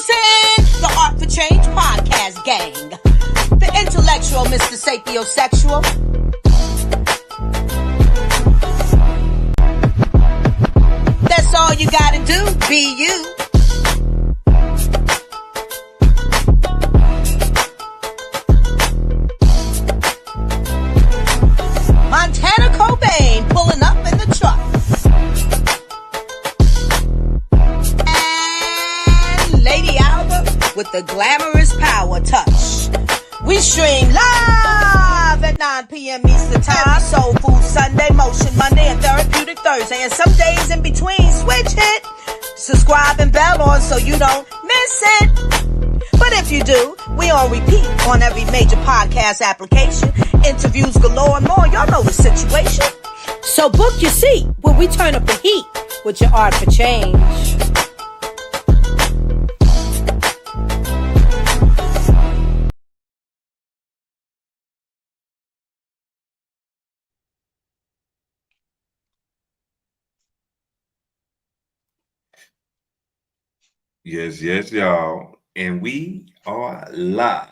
Introducing the Art for Change podcast gang. The intellectual Mr. Sapiosexual. That's all you gotta do, be you. Montana Cobain pulling up in the truck. And Lady Alba with the glamorous power touch. We stream live at 9 p.m. Eastern Time. Soul Food Sunday, Motion Monday, and Therapeutic Thursday. And some days in between, switch it. Subscribe and bell on so you don't miss it. But if you do, we on repeat on every major podcast application. Interviews galore and more. Y'all know the situation. So book your seat when we turn up the heat with your Art for Change. Yes, y'all. And we are live.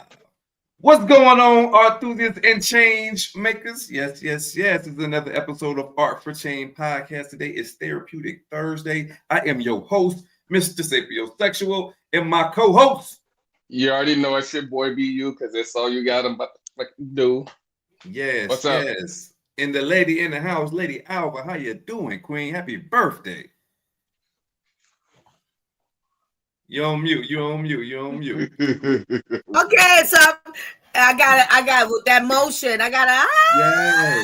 What's going on, art enthusiasts and change makers? Yes. It's another episode of Art for Change podcast. Today is Therapeutic Thursday. I am your host, Mr. Sapiosexual, and my co-host. You already know it's your boy BU because that's all you got to do. Yes. What's up? Yes. And the lady in the house, Lady Alba, how you doing, Queen? Happy birthday. You're on mute. Okay, so I got with that motion. I gotta. Yes.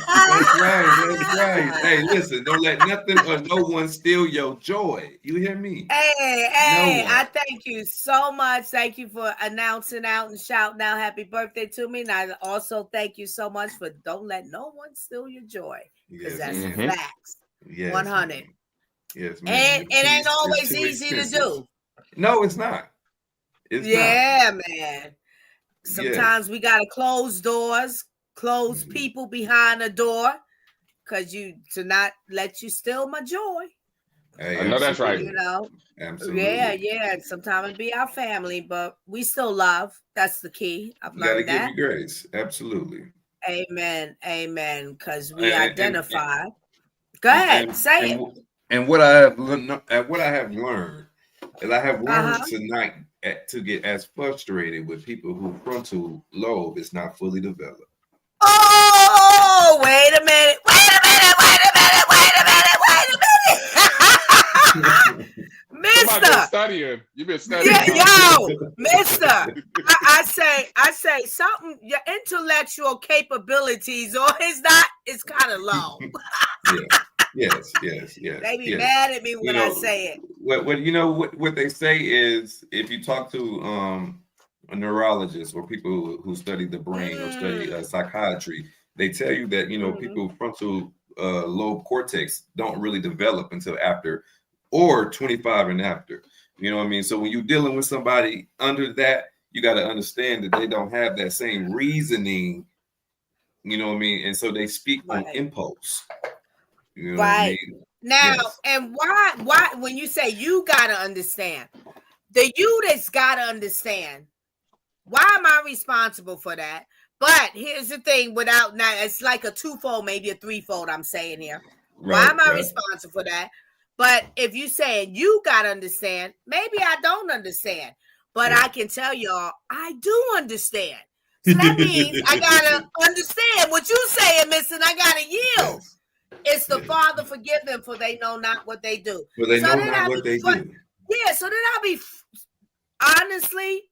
That's right. Hey, listen, don't let nothing or no one steal your joy. You hear me? Hey, I thank you so much. Thank you for announcing out and shouting out happy birthday to me. And I also thank you so much for don't let no one steal your joy. Because that's facts. Yes, 100. Man. Yes, man. And it ain't always easy to do. No, it's not. It's not. Man. Sometimes we gotta close doors, close people behind the door, to not let you steal my joy. Hey, I know that's right. You know, absolutely. Yeah. Sometimes it be our family, but we still love. That's the key. I've learned that. Gotta give you grace. Absolutely. Amen. Because we identify. Go ahead, say it. And what I have learned is I have learned tonight to get as frustrated with people whose frontal lobe is not fully developed. Oh, wait a minute. Mister. You've been studying. Mister. I say something, your intellectual capabilities it's kind of low. Yes. They be mad at me when I say it. What they say is if you talk to a neurologist or people who study the brain or study psychiatry, they tell you that people's frontal lobe cortex don't really develop until after or 25 and after. You know what I mean? So when you're dealing with somebody under that, you got to understand that they don't have that same reasoning. You know what I mean? And so they speak on impulse. You know right. What I mean? Now, and why when you say you gotta understand, the you that's gotta understand, why am I responsible for that? But here's the thing, it's like a twofold, maybe a threefold I'm saying here. Why am I responsible for that? But if you saying you gotta understand, maybe I don't understand. But I can tell y'all, I do understand. So that means I gotta understand what you saying, miss, and I gotta yield. Yes. It's the Father forgive them for they know not what they do. For they know not what they do. Yeah, so then I'll be honestly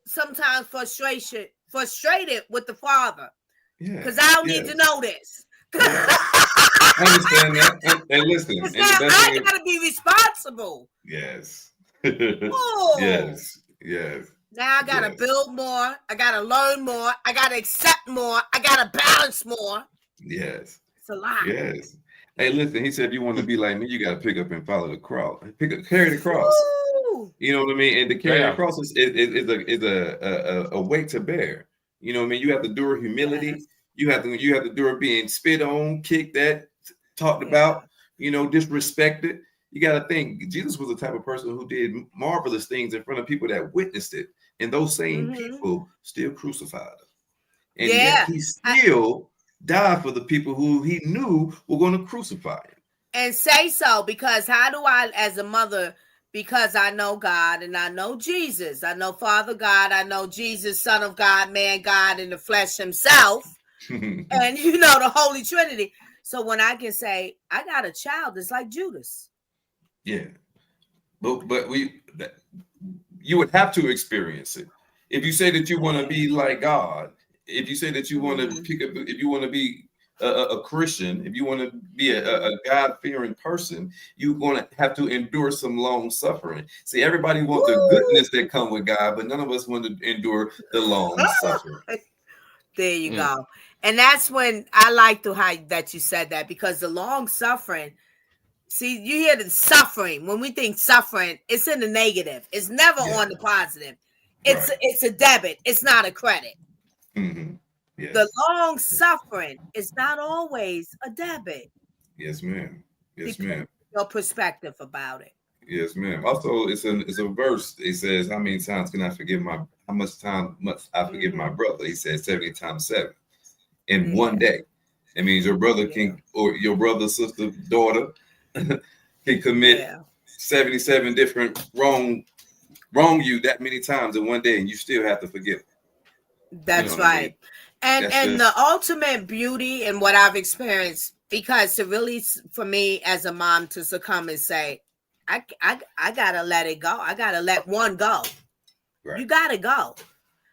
sometimes frustrated with the Father. Because I don't need to know this. I understand that. And listen. I gotta be responsible. Yes. Yes. Now I gotta build more. I gotta learn more. I gotta accept more. I gotta balance more. Yes. It's a lot. Yes. Hey, listen, he said if you want to be like me, you got to pick up and follow the cross. Carry the cross. Woo! You know what I mean? And to carry the cross is a weight to bear. You know what I mean? You have to endure humility. Yes. You have to endure being spit on, kicked at, talked about, disrespected. You got to think Jesus was the type of person who did marvelous things in front of people that witnessed it, and those same people still crucified him, and yet he still died for the people who he knew were going to crucify him. And say so, because how do I, as a mother, because I know God and I know Jesus, I know Father God, I know Jesus, Son of God, man God in the flesh himself, and the Holy Trinity. So when I can say I got a child, it's like Judas. Yeah, but you would have to experience it. If you say that you want to be like God, if you say that you want to pick up, if you want to be a Christian, if you want to be a God-fearing person, you're going to have to endure some long suffering. See, everybody wants the goodness that come with God, but none of us want to endure the long suffering. There you go. And that's when I like how that you said that, because the long suffering, see, you hear the suffering. When we think suffering, it's in the negative. It's never on the positive. It's a debit. It's not a credit. Yes. The long suffering is not always a debit. Yes, ma'am. Yes, ma'am. Your perspective about it. Yes, ma'am. Also, it's a verse. It says, "How many times can I forgive how much time must I forgive my brother?" He says 70 times 7 in one day. It means your brother can, or your brother, sister, daughter can commit 77 different wrong you that many times in one day, and you still have to forgive. That's right. And the ultimate beauty in what I've experienced, because to really, for me as a mom, to succumb and say, I gotta let it go. I gotta let one go. Right. You gotta go.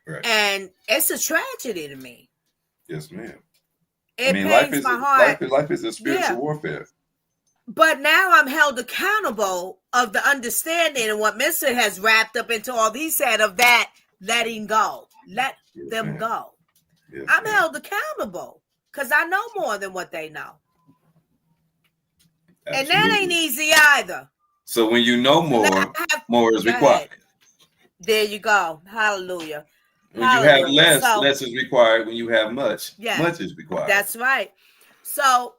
Right. And it's a tragedy to me. Yes, ma'am. It pains my heart. Life is a spiritual warfare. But now I'm held accountable of the understanding and what Mr. has wrapped up into all he said of that letting go. Let them go. Yes, I'm held accountable because I know more than what they know. Absolutely. And that ain't easy either. So when you know more is required. There you go. Hallelujah. When you have less is required. When you have much is required. That's right. So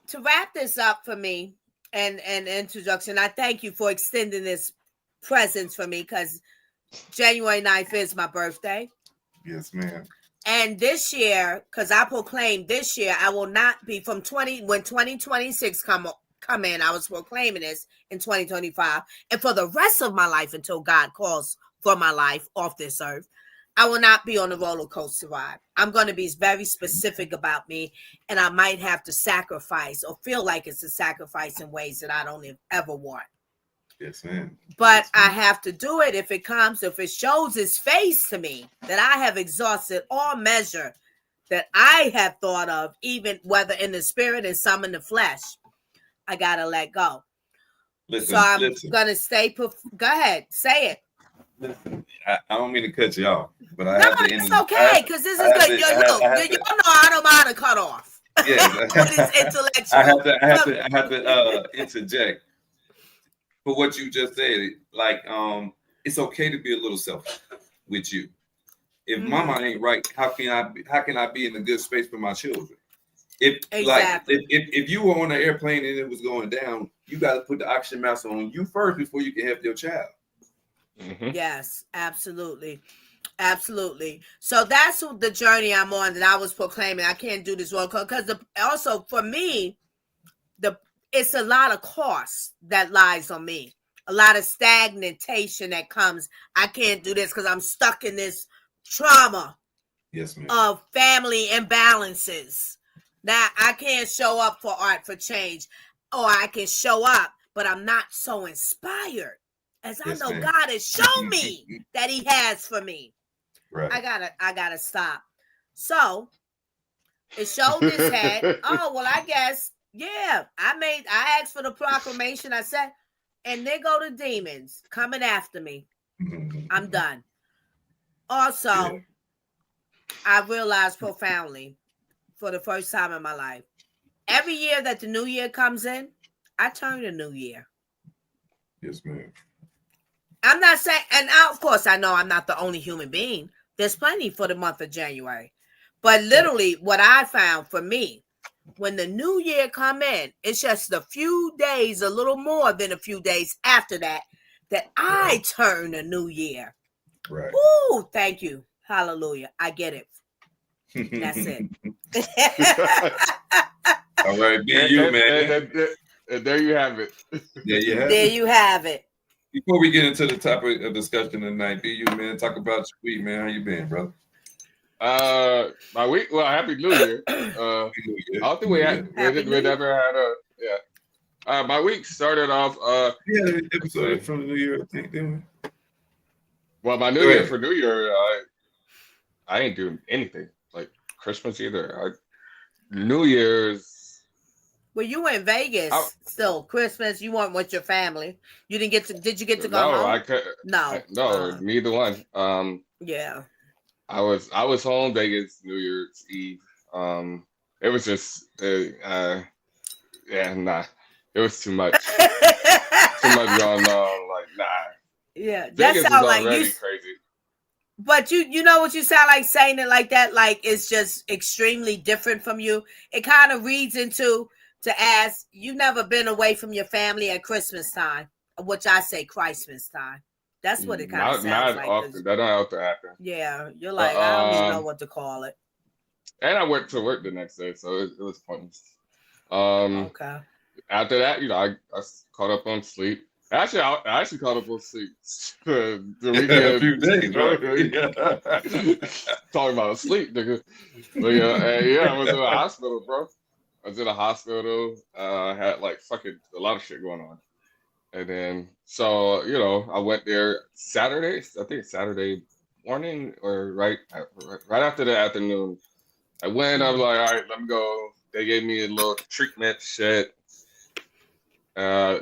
to wrap this up for me and introduction, I thank you for extending this presence for me, because January 9th is my birthday. Yes, ma'am. And this year, because I proclaimed this year, I will not be when 2026 come in, I was proclaiming this in 2025. And for the rest of my life, until God calls for my life off this earth, I will not be on the roller coaster ride. I'm going to be very specific about me, and I might have to sacrifice or feel like it's a sacrifice in ways that I don't ever want. Yes, ma'am. But I have to do it if it shows its face to me that I have exhausted all measure that I have thought of, even whether in the spirit and some in the flesh. I got to let go. Listen, so I'm going to stay. Go ahead. Say it. Listen, I don't mean to cut you off, but I have to end. It's okay, because this is good. You know I don't mind to cut off. Yeah. Intellectual. I have to interject. For what you just said, like, it's okay to be a little selfish with you. If mama ain't right, how can I be in a good space for my children? If you were on an airplane and it was going down, you got to put the oxygen mask on you first before you can help your child. Mm-hmm. Yes, absolutely. So that's the journey I'm on, that I was proclaiming. I can't do this wrong, because also for me, it's a lot of cost that lies on me. A lot of stagnation that comes. I can't do this because I'm stuck in this trauma of family imbalances. Now I can't show up for art for change, or I can show up, but I'm not so inspired as I know God has shown me that He has for me. Right. I gotta stop. So it showed its head. Oh well, I guess. Yeah, I asked for the proclamation. I said, and there go the demons coming after me. I'm done. Also, I realized profoundly for the first time in my life, every year that the new year comes in, I turn a new year. Yes, ma'am. I'm not saying, and of course I know I'm not the only human being. There's plenty for the month of January. But literally what I found for me when the new year come in, it's just a few days, a little more than a few days after that I turn a new year. Right. Ooh, thank you. Hallelujah. I get it. That's it. All right, BU, man. And there you have it. There you have it. Before we get into the topic of discussion tonight, BU, man, talk about your week, man. How you been, bro? My week. Well, Happy New Year. I don't think we never had a my week started off. The episode from the New Year, I think, didn't we? Well, my New Year for New Year, I ain't doing anything like Christmas either. New Year's. Well, you were in Vegas still. Christmas, you weren't with your family. You didn't get to. Did you get to go home? No, neither one. Yeah. I was home Vegas New Year's Eve. It was just it was too much. Too much going on. Like, nah. Yeah, that sounds like you crazy. But you know what you sound like saying it like that, like it's just extremely different from you. It kind of reads into to ask, you've never been away from your family at Christmas time, which I say Christmas time. That's what it kind of sounds like. Often. That don't have to happen. Yeah, you're like, I don't even know what to call it. And I went to work the next day, so it was pointless. Okay. After that, I caught up on sleep. Actually, I actually caught up on sleep. The weekend, a few days, right? Talking about sleep, nigga. But I was in the hospital, bro. I was in the hospital. I had like fucking a lot of shit going on. And then, so, I went there Saturday, I think Saturday morning or right after the afternoon. I went, I was like, all right, let me go. They gave me a little treatment shit.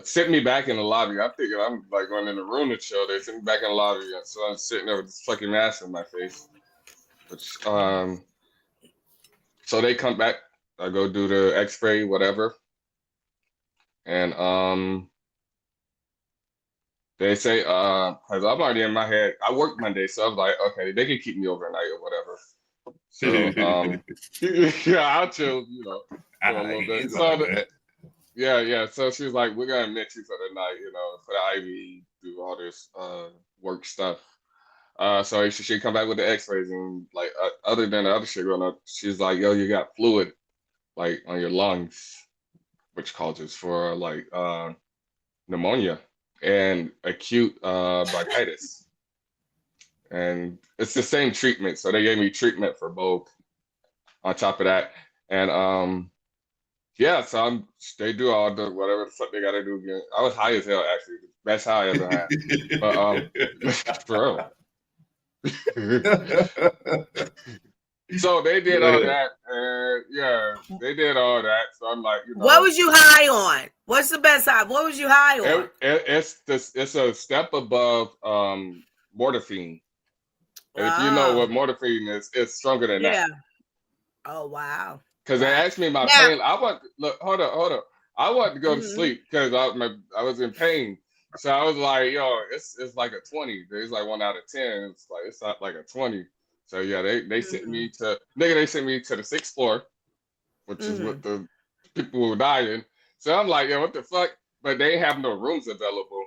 Sent me back in the lobby. I'm thinking I'm like going in the room to chill. They sent me back in the lobby. So I'm sitting there with this fucking mask on my face. Which, so they come back. I go do the x-ray, whatever. And they say, because I'm already in my head, I work Monday, so I'm like, okay, they can keep me overnight or whatever. So, I'll chill, for a little bit. So, so she was like, we're going to admit you for the night, for the IV, do all this work stuff. So she come back with the x-rays and, like, other than the other shit going on, she's like, yo, you got fluid, like, on your lungs, which causes for, like, pneumonia and acute bronchitis. And it's the same treatment. So they gave me treatment for both on top of that. And so they do all the whatever the fuck they gotta do again. I was high as hell, actually. Best high I ever had. But for real. So they did all that, and they did all that. So I'm like, what was you high on? What's the best high? What was you high on? It's a step above morphine. And if you know what morphine is, it's stronger than that. Oh wow. Because they asked me my pain. Hold up. I wanted to go to sleep because I was in pain. So I was like, yo, it's like a 20. It's like 1 out of 10. It's not like a 20. So they sent me to the 6th floor, which is what the people were dying. So I'm like, what the fuck? But they have no rooms available.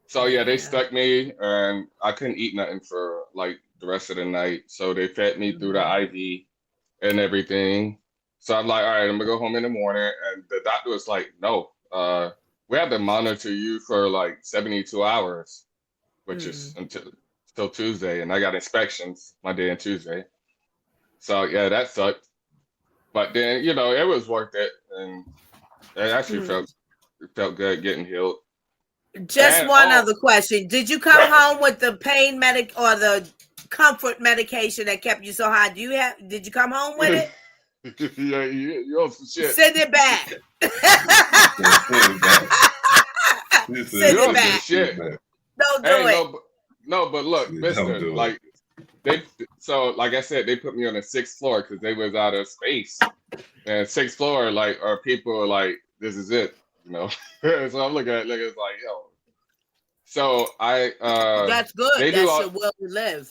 So they stuck me, and I couldn't eat nothing for like the rest of the night. So they fed me through the IV and everything. So I'm like, all right, I'm gonna go home in the morning. And the doctor was like, no, we have to monitor you for like 72 hours, which is until Tuesday. And I got inspections Monday and Tuesday. So that sucked. But then, it was worth it. And it actually felt good getting healed. Just one other question. Did you come home with the pain medic or the comfort medication that kept you so high? Did you come home with it? You owe some shit. Send it back. Send it back. Shit. Don't do it. No, but look, mister, like like I said, they put me on the 6th floor because they was out of space. And 6th floor, like, are people like, this is it, So I'm looking at it, it's like, yo. So that's good. That's your will to live.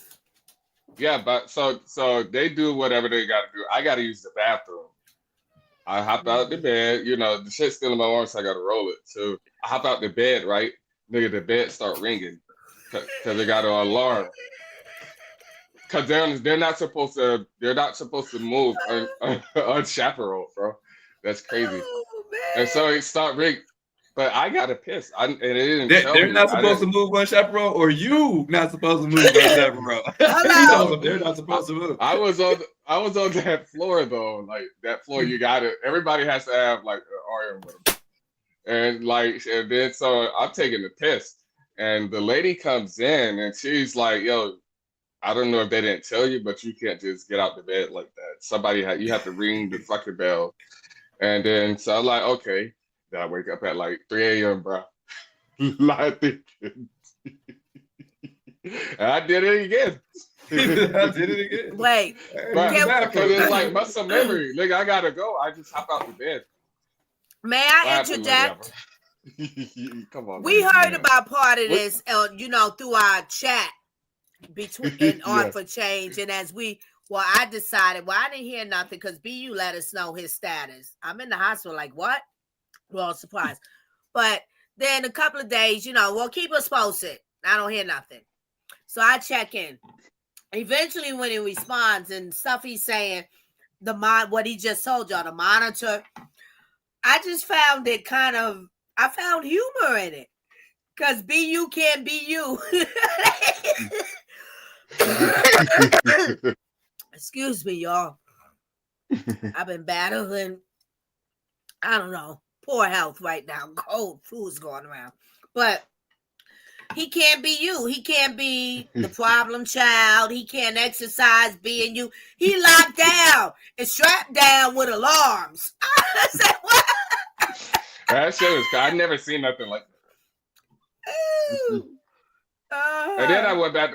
Yeah, but so they do whatever they gotta do. I gotta use the bathroom. I hop out the bed, the shit's still in my arm, so I gotta roll it. So I hop out the bed, right? Nigga, the bed start ringing because they got an alarm. Cause they're not supposed to move unchaperoned, bro. That's crazy. Oh, And so it start ringing. But I got to piss. And it didn't tell They're me. not supposed to move unchaperoned, or you not supposed to move unchaperoned. They're not supposed to move. I was on that floor though. Like that floor, you got it. Everybody has to have like an RM with them. And then so I'm taking the piss, and the lady comes in and she's like, "Yo, I don't know if they didn't tell you, but you can't just get out the bed like that. You have to ring the fucking bell." And then so I'm like, okay. Then I wake up at like 3 a.m., bro. Like thinking. And I did it again. Wait. Because it's like muscle memory. Nigga, I gotta go. I just hop out the bed. May I interject? Come on. We heard about part of this, through our chat between Art for Change, and I decided, I didn't hear nothing because BU let us know his status. I'm in the hospital, like, what? Well, surprise. But then a couple of days, keep us posted. I don't hear nothing. So I check in. Eventually, when he responds and stuff he's saying, what he just told y'all, the monitor, I just found it I found humor in it. Because BU can't be you. Excuse me, y'all. I've been battling, I don't know, poor health right now. Cold food's going around. But he can't be you. He can't be the problem child. He can't exercise being you. He locked down and strapped down with alarms. I said, what? That shit is, I never seen nothing like that. And then I went back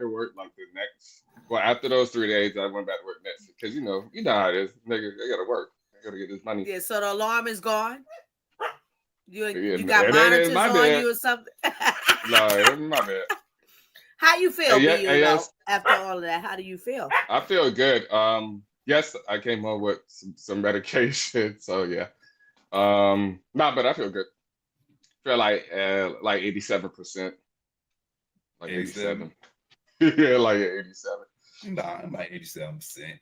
to work like the next. Well, after those 3 days, I went back to work next because you know how it is. Nigga, they gotta work. They gotta get this money. Yeah, so the alarm is gone. You got monitors on you or something? No, it ain't my bad. How you feel, yes, after all of that? How do you feel? I feel good. Yes, I came home with some medication, so yeah. But I feel good. I feel like 87%. Like 87. Yeah, like 87. Nah, I'm like 87%.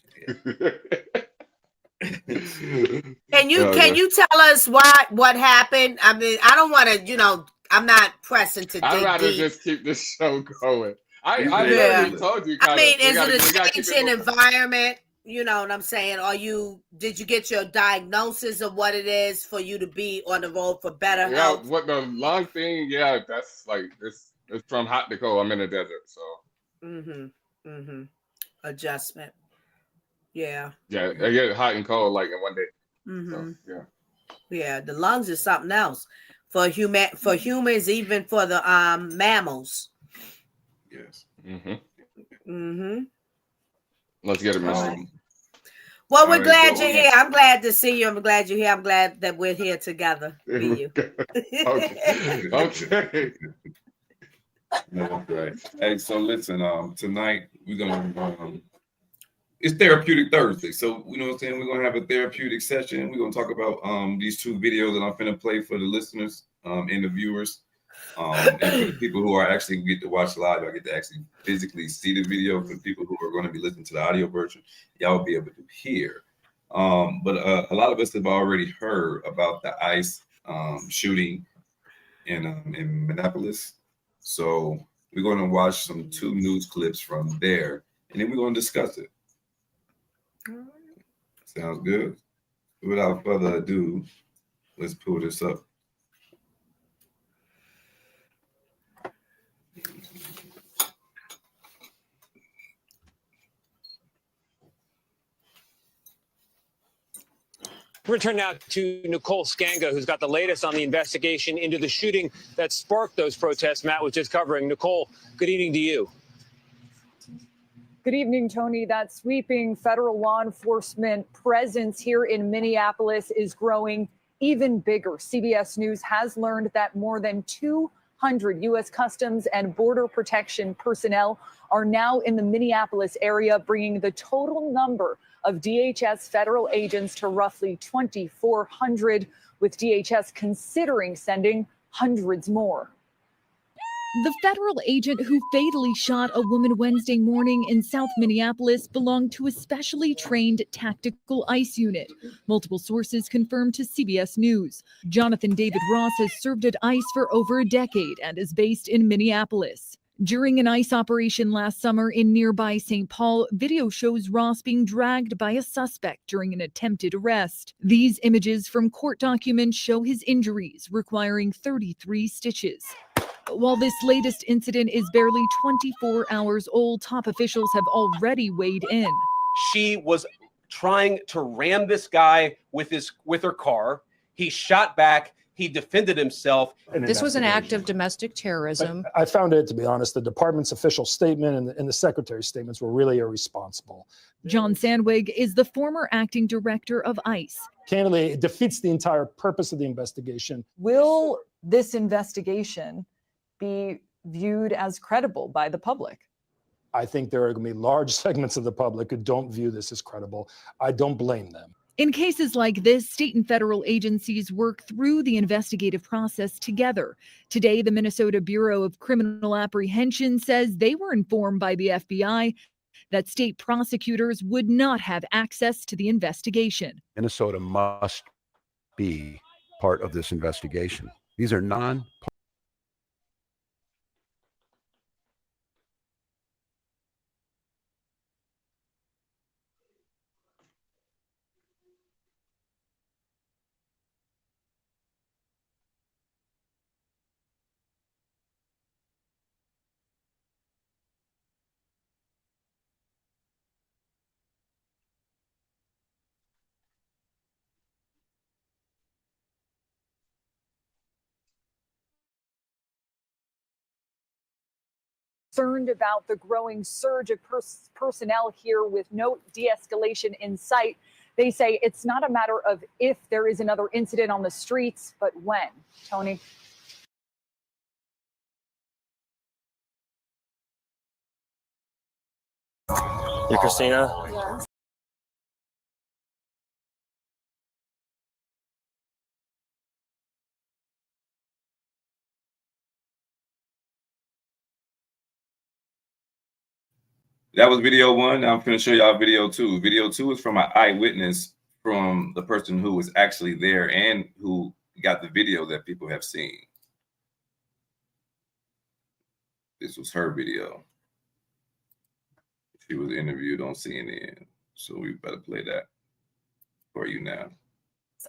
Can you tell us what happened? I mean, I don't want to, I'm not pressing to dig I'd rather deep. just keep this show going. I literally told you. I mean, is it a change in environment? You know what I'm saying? Did you get your diagnosis of what it is for you to be on the road for better health? Yeah, what the lung thing? Yeah, that's like it's from hot to cold. I'm in the desert, so. Adjustment. Yeah. Yeah, I get hot and cold like in one day. So, yeah. Yeah, the lungs is something else for humans, even for the mammals. Yes. Let's get it, man. Well, we're glad you're here. I'm glad to see you. I'm glad you're here. I'm glad that we're here together. Be you. Okay. No, right. Hey, so listen, tonight we're gonna it's Therapeutic Thursday. So you know what I'm saying? We're gonna have a therapeutic session. We're gonna talk about these two videos that I'm gonna play for the listeners and the viewers. And for the people who are actually get to watch live, I get to actually physically see the video. For the people who are going to be listening to the audio version, y'all will be able to hear. But a lot of us have already heard about the ICE shooting in Minneapolis. So we're going to watch two news clips from there, and then we're going to discuss it. Sounds good. Without further ado, let's pull this up. Return now to Nicole Skanga, who's got the latest on the investigation into the shooting that sparked those protests Matt was just covering. Nicole, good evening to you. Good evening, Tony. That sweeping federal law enforcement presence here in Minneapolis is growing even bigger. CBS News has learned that more than 200 U.S. Customs and Border Protection personnel are now in the Minneapolis area, bringing the total number of DHS federal agents to roughly 2,400, with DHS considering sending hundreds more. The federal agent who fatally shot a woman Wednesday morning in South Minneapolis belonged to a specially trained tactical ICE unit. Multiple sources confirmed to CBS News. Jonathan David Ross has served at ICE for over a decade and is based in Minneapolis. During an ICE operation last summer in nearby St. Paul, video shows Ross being dragged by a suspect during an attempted arrest. These images from court documents show his injuries, requiring 33 stitches. While this latest incident is barely 24 hours old, top officials have already weighed in. She was trying to ram this guy with her car. He shot back. He defended himself. This was an act of domestic terrorism. I found it, to be honest, the department's official statement and the secretary's statements were really irresponsible. John Sandwig is the former acting director of ICE. Candidly, it defeats the entire purpose of the investigation. Will this investigation be viewed as credible by the public? I think there are going to be large segments of the public who don't view this as credible. I don't blame them. In cases like this, state and federal agencies work through the investigative process together. Today, the Minnesota Bureau of Criminal Apprehension says they were informed by the FBI that state prosecutors would not have access to the investigation. Minnesota must be part of this investigation. These are Concerned about the growing surge of personnel here with no de-escalation in sight. They say it's not a matter of if there is another incident on the streets, but when. Tony? Hey, Christina. Yeah. That was video one. I'm going to show y'all video two. Video two is from an eyewitness, from the person who was actually there and who got the video that people have seen. This was her video. She was interviewed on CNN. So we better play that for you now.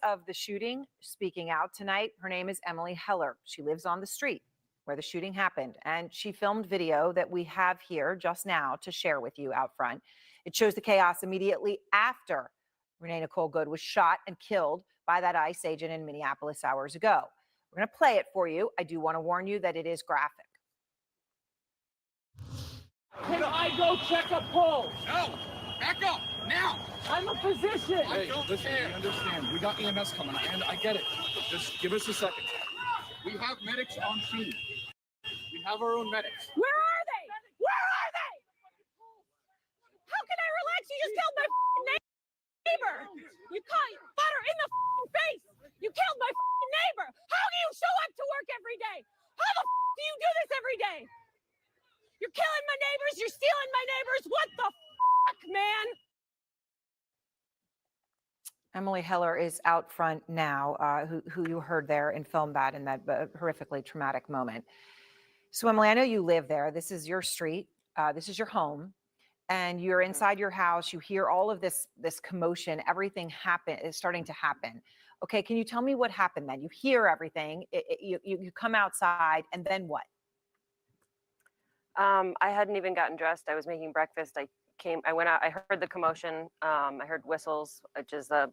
Of the shooting, speaking out tonight, her name is Emily Heller. She lives on the street where the shooting happened, and she filmed video that we have here just now to share with you out front. It shows the chaos immediately after Renee Nicole Good was shot and killed by that ICE agent in Minneapolis hours ago. We're going to play it for you. I do want to warn you that it is graphic. Can I go check a pulse? No! Back up! Now! I'm a physician! Hey, listen, we understand. We got EMS coming, and I get it. Just give us a second. We have medics on scene. We have our own medics. Where are they? Where are they? How can I relax? You just killed my neighbor. You caught butter in the face. You killed my neighbor. How do you show up to work every day? How the do you do this every day? You're killing my neighbors. You're stealing my neighbors. What the man? Emily Heller is out front now, who you heard there and filmed that in that horrifically traumatic moment. So Emily, I know you live there. This is your street. This is your home. And you're inside your house. You hear all of this commotion. Everything is starting to happen. Okay, can you tell me what happened then? You hear everything. You come outside, and then what? I hadn't even gotten dressed. I was making breakfast. I went out, I heard the commotion. I heard whistles, which is a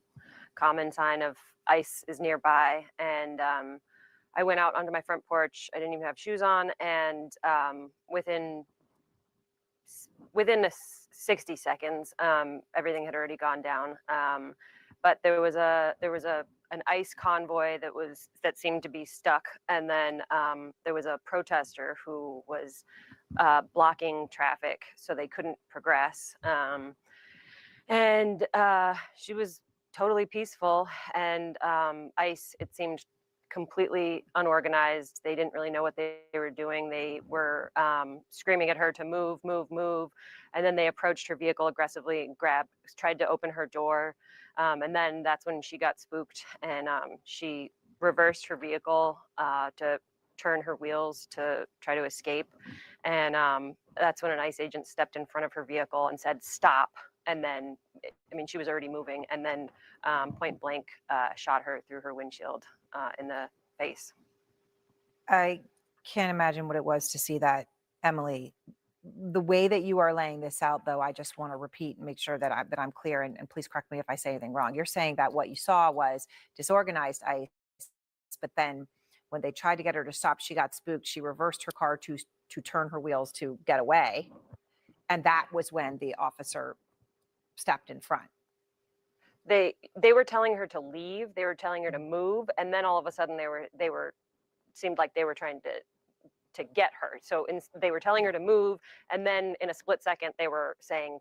common sign of ICE is nearby. And I went out onto my front porch. I didn't even have shoes on. And within 60 seconds, everything had already gone down. But there was an ICE convoy that seemed to be stuck. And then there was a protester who was blocking traffic, so they couldn't progress. And she was totally peaceful. And ICE, it seemed completely unorganized. They didn't really know what they were doing. They were screaming at her to move, move, move. And then they approached her vehicle aggressively and tried to open her door. And then that's when she got spooked, and she reversed her vehicle to turn her wheels to try to escape. And that's when an ICE agent stepped in front of her vehicle and said, "Stop." And then, I mean, she was already moving, and then point blank shot her through her windshield in the face. I can't imagine what it was to see that, Emily. The way that you are laying this out, though, I just want to repeat and make sure that I'm clear, and please correct me if I say anything wrong. You're saying that what you saw was disorganized ICE, but then when they tried to get her to stop, she got spooked. She reversed her car to turn her wheels to get away, and that was when the officer stepped in front. They were telling her to leave. They were telling her to move, and then all of a sudden they were seemed like they were trying to get her. So they were telling her to move, and then in a split second they were saying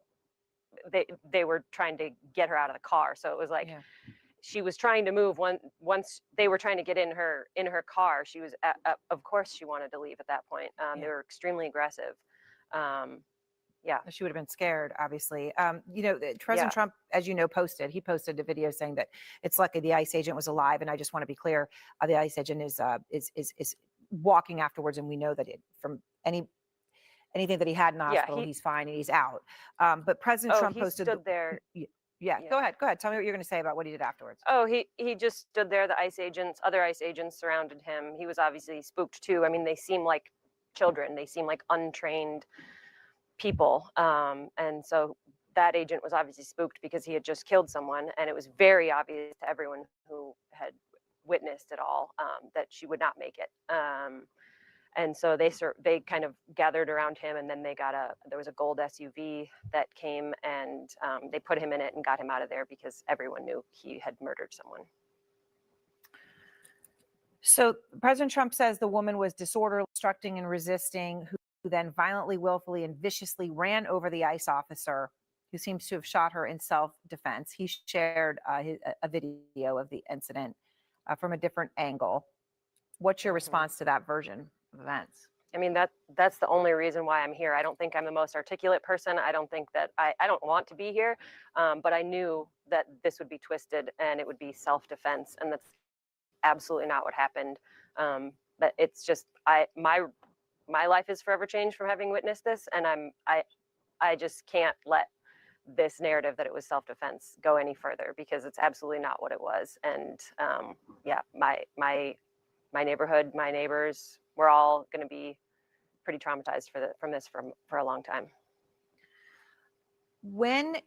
they were trying to get her out of the car. So it was like she was trying to move. Once they were trying to get in her car, she was of course she wanted to leave at that point. They were extremely aggressive. Yeah, she would have been scared, obviously. You know, President Trump, as you know, he posted a video saying that it's lucky the ICE agent was alive. And I just want to be clear, the ICE agent is walking afterwards, and we know that from anything that he had in the hospital, he's fine and he's out. But President Trump posted stood there. Yeah, go ahead. Tell me what you're going to say about what he did afterwards. Oh, he just stood there. The other ICE agents surrounded him. He was obviously spooked too. I mean, they seem like children. They seem like untrained people. And so that agent was obviously spooked because he had just killed someone, and it was very obvious to everyone who had witnessed it all that she would not make it. And so they kind of gathered around him, and then there was a gold SUV that came, and they put him in it and got him out of there because everyone knew he had murdered someone. So President Trump says the woman was disorderly, obstructing and resisting, who then violently, willfully, and viciously ran over the ICE officer, who seems to have shot her in self-defense. He shared a video of the incident from a different angle. What's your response to that version of events? I mean, that's the only reason why I'm here. I don't think I'm the most articulate person. I don't think that I don't want to be here, but I knew that this would be twisted and it would be self-defense, and that's absolutely not what happened. But it's just my life is forever changed from having witnessed this, and I just can't let this narrative that it was self-defense go any further, because it's absolutely not what it was. And my neighborhood, my neighbors, we're all going to be pretty traumatized from this for a long time. When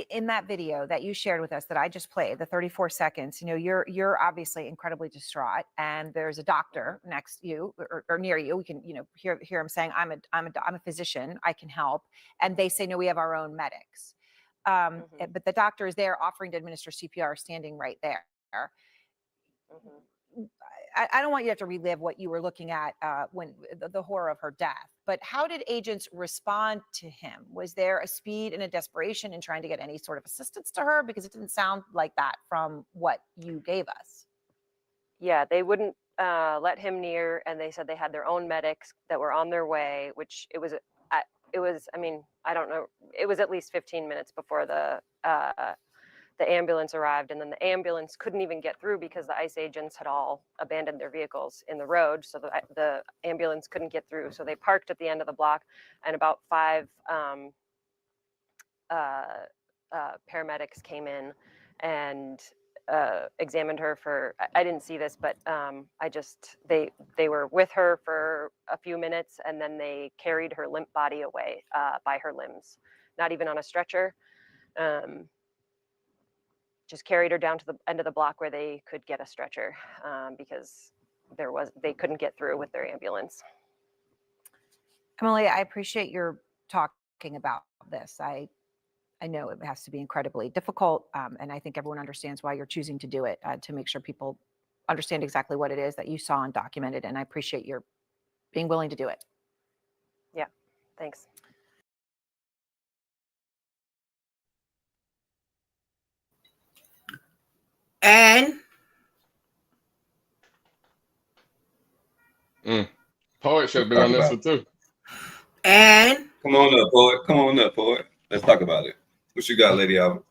in that video that you shared with us that I just played, the 34 seconds, you know, you're obviously incredibly distraught, and there's a doctor next to you or near you. We can, you know, hear him saying, I'm a physician, I can help. And they say, no, we have our own medics. But the doctor is there offering to administer CPR, standing right there. I don't want you to have to relive what you were looking at when the horror of her death, but how did agents respond to him? Was there a speed and a desperation in trying to get any sort of assistance to her? Because it didn't sound like that from what you gave us. Yeah, they wouldn't let him near, and they said they had their own medics that were on their way, which it was, I mean, I don't know, it was at least 15 minutes before the ambulance arrived, and then the ambulance couldn't even get through because the ICE agents had all abandoned their vehicles in the road, so the ambulance couldn't get through. So they parked at the end of the block, and about 5 paramedics came in and examined her for, I didn't see this, but they were with her for a few minutes, and then they carried her limp body away by her limbs, not even on a stretcher. Just carried her down to the end of the block where they could get a stretcher because they couldn't get through with their ambulance. Emily, I appreciate your talking about this. I know it has to be incredibly difficult, and I think everyone understands why you're choosing to do it, to make sure people understand exactly what it is that you saw and documented, and I appreciate your being willing to do it. Yeah, thanks. And Poet should have been on this one too. And come on up, poet. Come on up, poet. Let's talk about it. What you got, Lady Alva?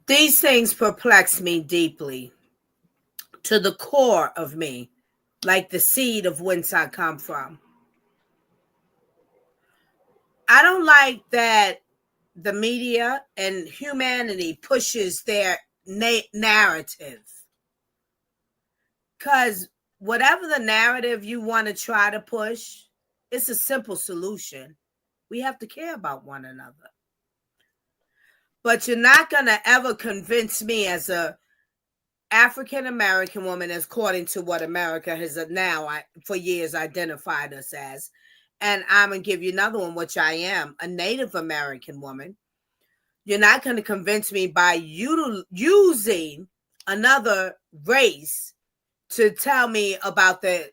these things perplex me deeply to the core of me, like the seed of whence I come from. I don't like that the media and humanity pushes their narrative. Because whatever the narrative you want to try to push, it's a simple solution. We have to care about one another. But you're not going to ever convince me as a African-American woman, according to what America has now for years identified us as. And I'm going to give you another one, which I am, a Native American woman. You're not going to convince me by using another race to tell me about the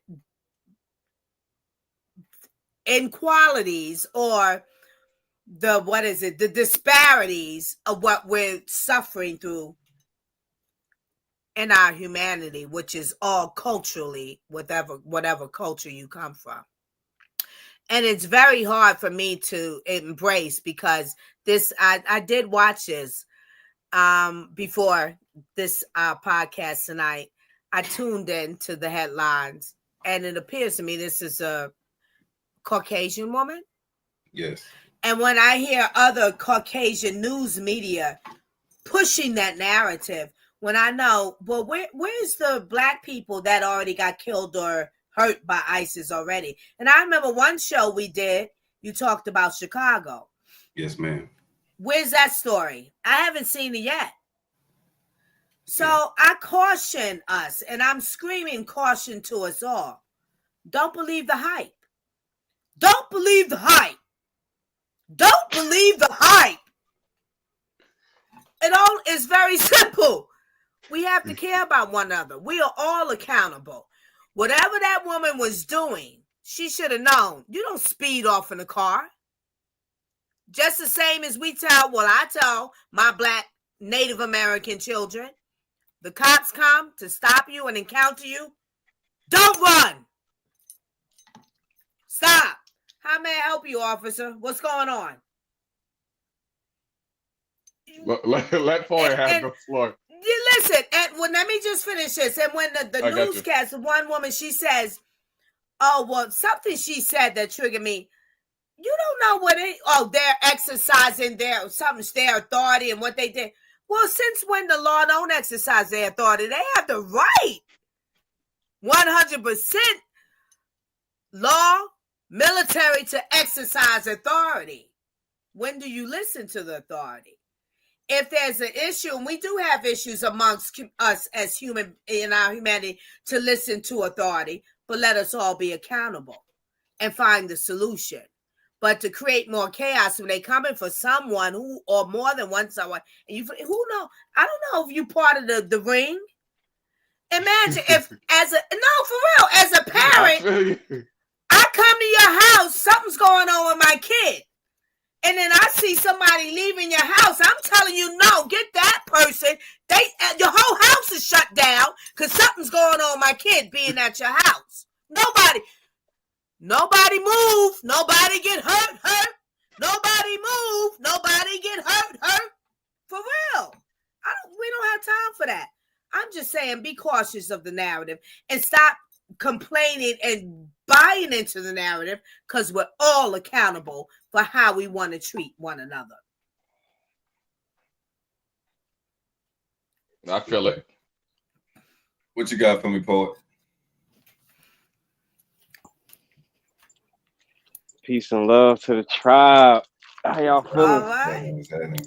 inequalities or the disparities of what we're suffering through in our humanity, which is all culturally, whatever culture you come from. And it's very hard for me to embrace, because I did watch this before this podcast tonight. I tuned in to the headlines, and it appears to me this is a Caucasian woman. Yes. And when I hear other Caucasian news media pushing that narrative, when I know, well, where's the Black people that already got killed or hurt by ISIS already? And I remember one show we did, you talked about Chicago. Yes, ma'am. Where's that story? I haven't seen it yet. So I caution us, and I'm screaming caution to us all. Don't believe the hype. Don't believe the hype. Don't believe the hype. It all is very simple. We have to care about one another. We are all accountable. Whatever that woman was doing, she should have known. You don't speed off in a car. Just the same as I tell my Black Native American children, the cops come to stop you and encounter you, don't run. Stop. How may I help you, officer? What's going on? Let Poet have the floor. Listen, and let me just finish this. And when the newscast, one woman, she says, oh, well, something she said that triggered me. You don't know what they're exercising their authority and what they did. Well, since when the law don't exercise their authority? They have the right. 100% law, military to exercise authority. When do you listen to the authority? If there's an issue, and we do have issues amongst us as human in our humanity to listen to authority, but let us all be accountable and find the solution. But to create more chaos when they coming for someone who, or more than one someone, and I don't know if you part of the ring. Imagine if for real, as a parent, I come to your house, something's going on with my kid. And then I see somebody leaving your house. I'm telling you, no, get that person. Your whole house is shut down because something's going on with my kid being at your house. Nobody move. Nobody get hurt. Nobody move. Nobody get hurt. For real. We don't have time for that. I'm just saying, be cautious of the narrative and stop complaining and buying into the narrative, because we're all accountable for how we want to treat one another. I feel it. What you got for me, Poet? Peace and love to the tribe. How y'all feeling? All right.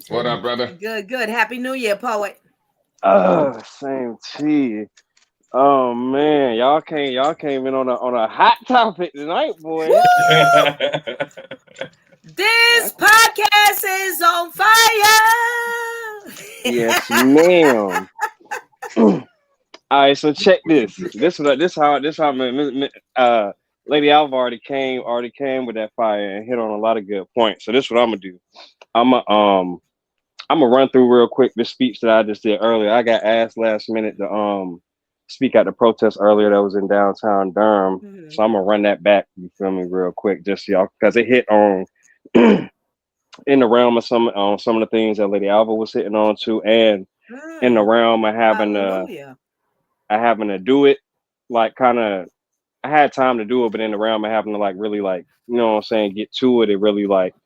What up, brother? Good. Happy New Year, Poet. Same to you. Oh man, y'all came in on a hot topic tonight, boy. This podcast is on fire. Yes, ma'am. All right, so check this. This how Lady Alva already came with that fire and hit on a lot of good points. So this is what I'm gonna do. I'm I'm gonna run through real quick the speech that I just did earlier. I got asked last minute to speak at the protest earlier that was in downtown Durham. Mhm. So I'm gonna run that back, you feel me, real quick, just so y'all, because it hit on in the realm of some of the things that Lady Alva was hitting on too, and in the realm of having to do it, like kind of I had time to do it, but in the realm of having to like really like, you know what I'm saying, get to it, it really like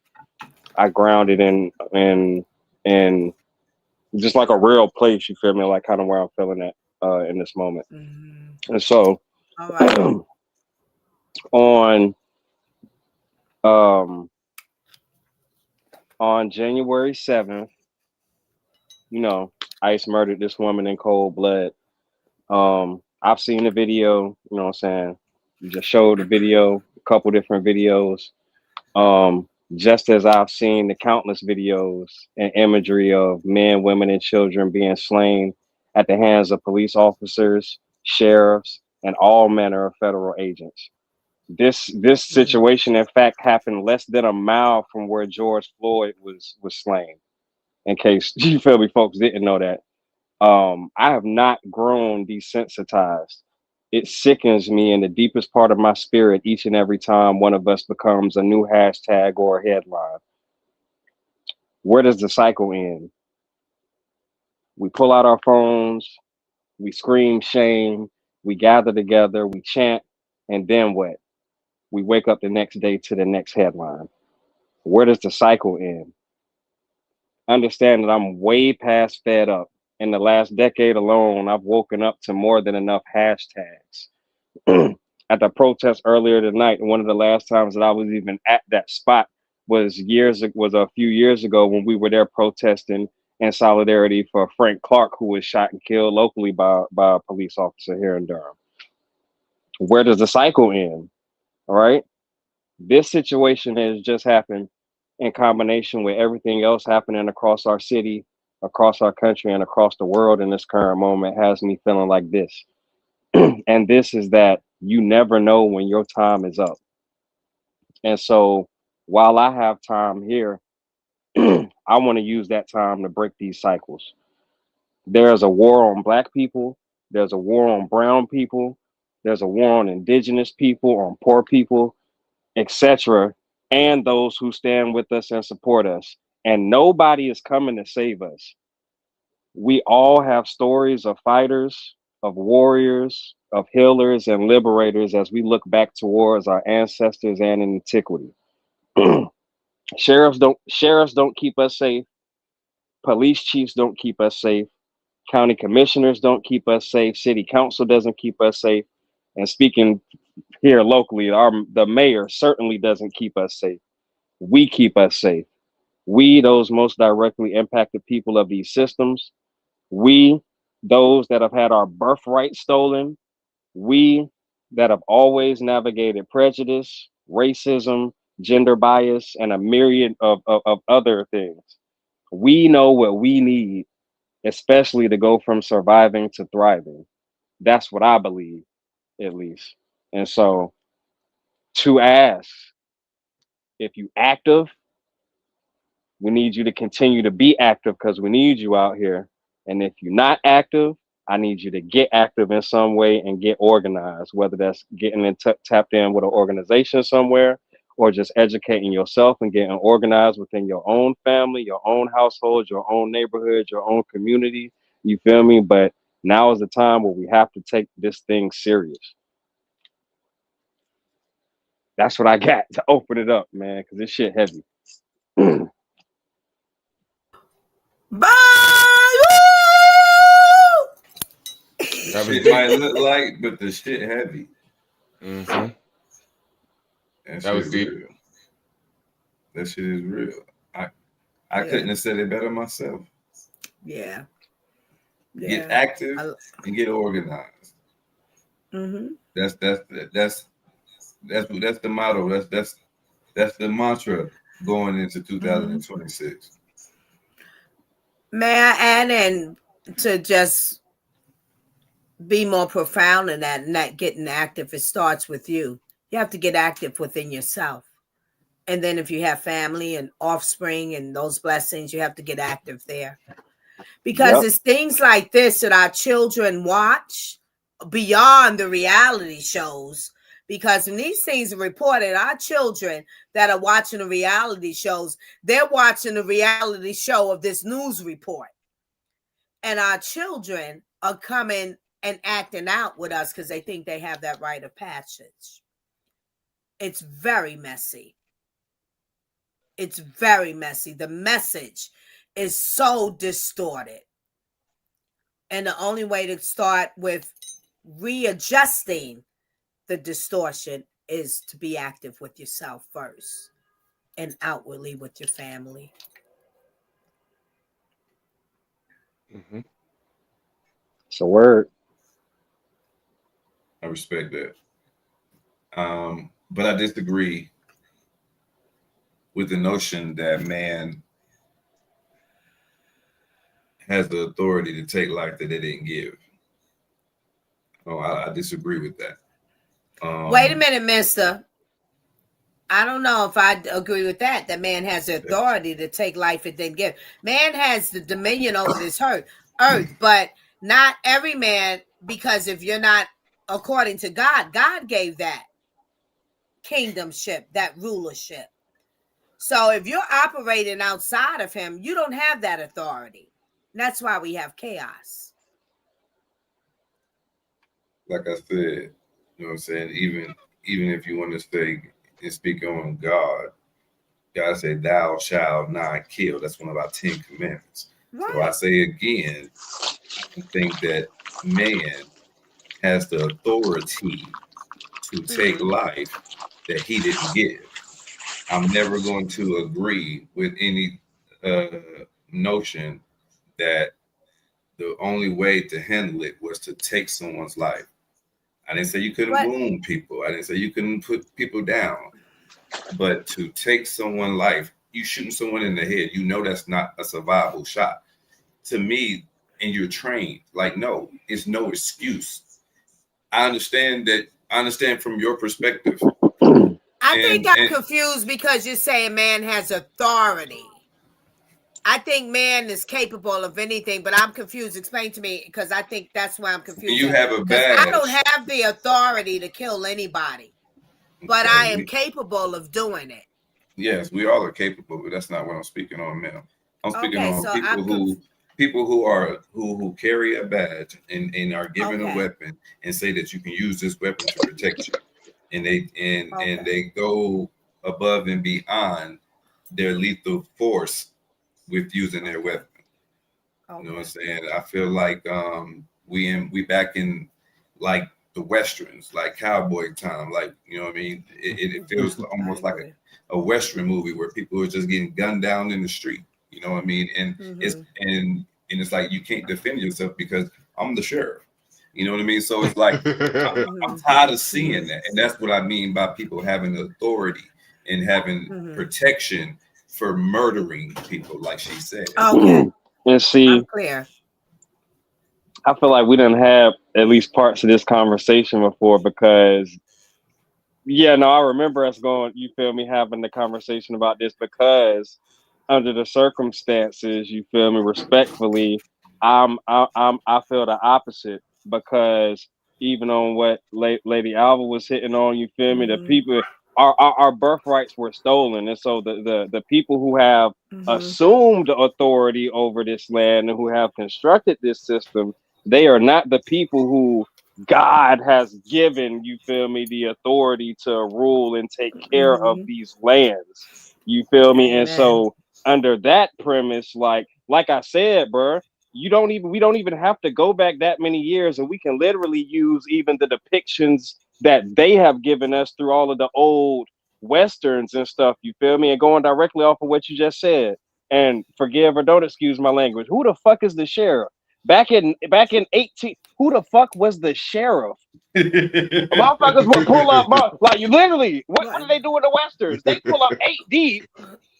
I grounded in just like a real place, you feel me, like kind of where I'm feeling at in this moment. And so All right. on January 7th, you know, ICE murdered this woman in cold blood. I've seen the video, you know what I'm saying? You just showed the video, a couple different videos. Just as I've seen the countless videos and imagery of men, women, and children being slain at the hands of police officers, sheriffs, and all manner of federal agents. This situation, in fact, happened less than a mile from where George Floyd was slain. In case you feel me, folks didn't know that. I have not grown desensitized. It sickens me in the deepest part of my spirit each and every time one of us becomes a new hashtag or a headline. Where does the cycle end? We pull out our phones, we scream shame, we gather together, we chant, and then what? We wake up the next day to the next headline. Where does the cycle end? Understand that I'm way past fed up. In the last decade alone, I've woken up to more than enough hashtags. At the protest earlier tonight, one of the last times that I was even at that spot was a few years ago when we were there protesting in solidarity for Frank Clark, who was shot and killed locally by a police officer here in Durham. Where does the cycle end? All right. This situation has just happened in combination with everything else happening across our city, across our country, and across the world in this current moment has me feeling like this. And this is that you never know when your time is up. And so while I have time here, I want to use that time to break these cycles. There's a war on Black people. There's a war on brown people. There's a war on indigenous people, on poor people, etc., and those who stand with us and support us. And nobody is coming to save us. We all have stories of fighters, of warriors, of healers and liberators as we look back towards our ancestors and in antiquity. Sheriffs don't keep us safe. Police chiefs don't keep us safe. County commissioners don't keep us safe. City council doesn't keep us safe. And speaking here locally, the mayor certainly doesn't keep us safe. We keep us safe. We, those most directly impacted people of these systems. We, those that have had our birthright stolen. We that have always navigated prejudice, racism, gender bias, and a myriad of other things. We know what we need, especially to go from surviving to thriving. That's what I believe, at least. And so to ask, if you active, we need you to continue to be active because we need you out here. And if you're not active, I need you to get active in some way and get organized, whether that's getting tapped in with an organization somewhere or just educating yourself and getting organized within your own family, your own household, your own neighborhood, your own community. You feel me? But now is the time where we have to take this thing serious. That's what I got to open it up, man, because this shit heavy. Bye. Shit might look like, but the shit heavy. Mm-hmm. That was deep. Real. That shit is real. I couldn't have said it better myself. Yeah. Get active and get organized. Mm-hmm. That's the motto. That's the mantra going into 2026. May I add in to just be more profound in that, and that getting active, it starts with you. You have to get active within yourself. And then if you have family and offspring and those blessings, you have to get active there. Because it's things like this that our children watch beyond the reality shows. Because when these things are reported, our children that are watching the reality shows, they're watching the reality show of this news report. And our children are coming and acting out with us because they think they have that rite of passage. It's very messy. It's very messy. The message is so distorted. And the only way to start with readjusting the distortion is to be active with yourself first and outwardly with your family. Mm-hmm. It's a word. I respect that. But I disagree with the notion that man has the authority to take life that they didn't give. Oh, I disagree with that. Wait a minute, mister. I don't know if I agree with that man has the authority to take life it didn't give. Man has the dominion over this earth, but not every man, because if you're not according to God, God gave that kingdomship, that rulership. So if you're operating outside of him, you don't have that authority. And that's why we have chaos. Like I said, you know what I'm saying? Even if you want to stay and speak on God, God said, "Thou shalt not kill." That's one of our 10 commandments. Right. So I say again, I think that man has the authority to take life that he didn't give. I'm never going to agree with any notion that the only way to handle it was to take someone's life. I didn't say you couldn't wound people. I didn't say you couldn't put people down. But to take someone's life, you shooting someone in the head, you know that's not a survival shot. To me, and you're trained, like, no, it's no excuse. I understand from your perspective. I think I'm confused because you're saying man has authority. I think man is capable of anything, but I'm confused. Explain to me, because I think that's why I'm confused. You have a badge. I don't have the authority to kill anybody, but I am capable of doing it. Yes, we all are capable, but that's not what I'm speaking on, ma'am. I'm speaking on people who carry a badge and are given a weapon and say that you can use this weapon to protect you, and they go above and beyond their lethal force with using their weapon. You know what I'm saying? I feel like we back in like the Westerns, like cowboy time, like, you know what I mean? It feels almost like a Western movie where people are just getting gunned down in the street. You know what I mean? And it's like you can't defend yourself because I'm the sheriff. You know what I mean? So it's like I'm tired of seeing that, and that's what I mean by people having authority and having protection for murdering people, like she said. Okay. And see, clear. I feel like we didn't have at least parts of this conversation before, because I remember us going, you feel me, having the conversation about this, because under the circumstances, you feel me, respectfully, I feel the opposite, because even on what Lady Alva was hitting on, you feel me, the people, our birthrights were stolen, and so the people who have assumed authority over this land and who have constructed this system, they are not the people who God has given, you feel me, the authority to rule and take care of these lands. You feel me? Amen. And so under that premise, like I said, bro, we don't even have to go back that many years, and we can literally use even the depictions that they have given us through all of the old Westerns and stuff, you feel me? And going directly off of what you just said, and forgive or don't excuse my language, who the fuck is the sheriff? Back in 18, who the fuck was the sheriff? Motherfuckers would pull up, like, you literally, what do they do in the Westerns? They pull up 8 deep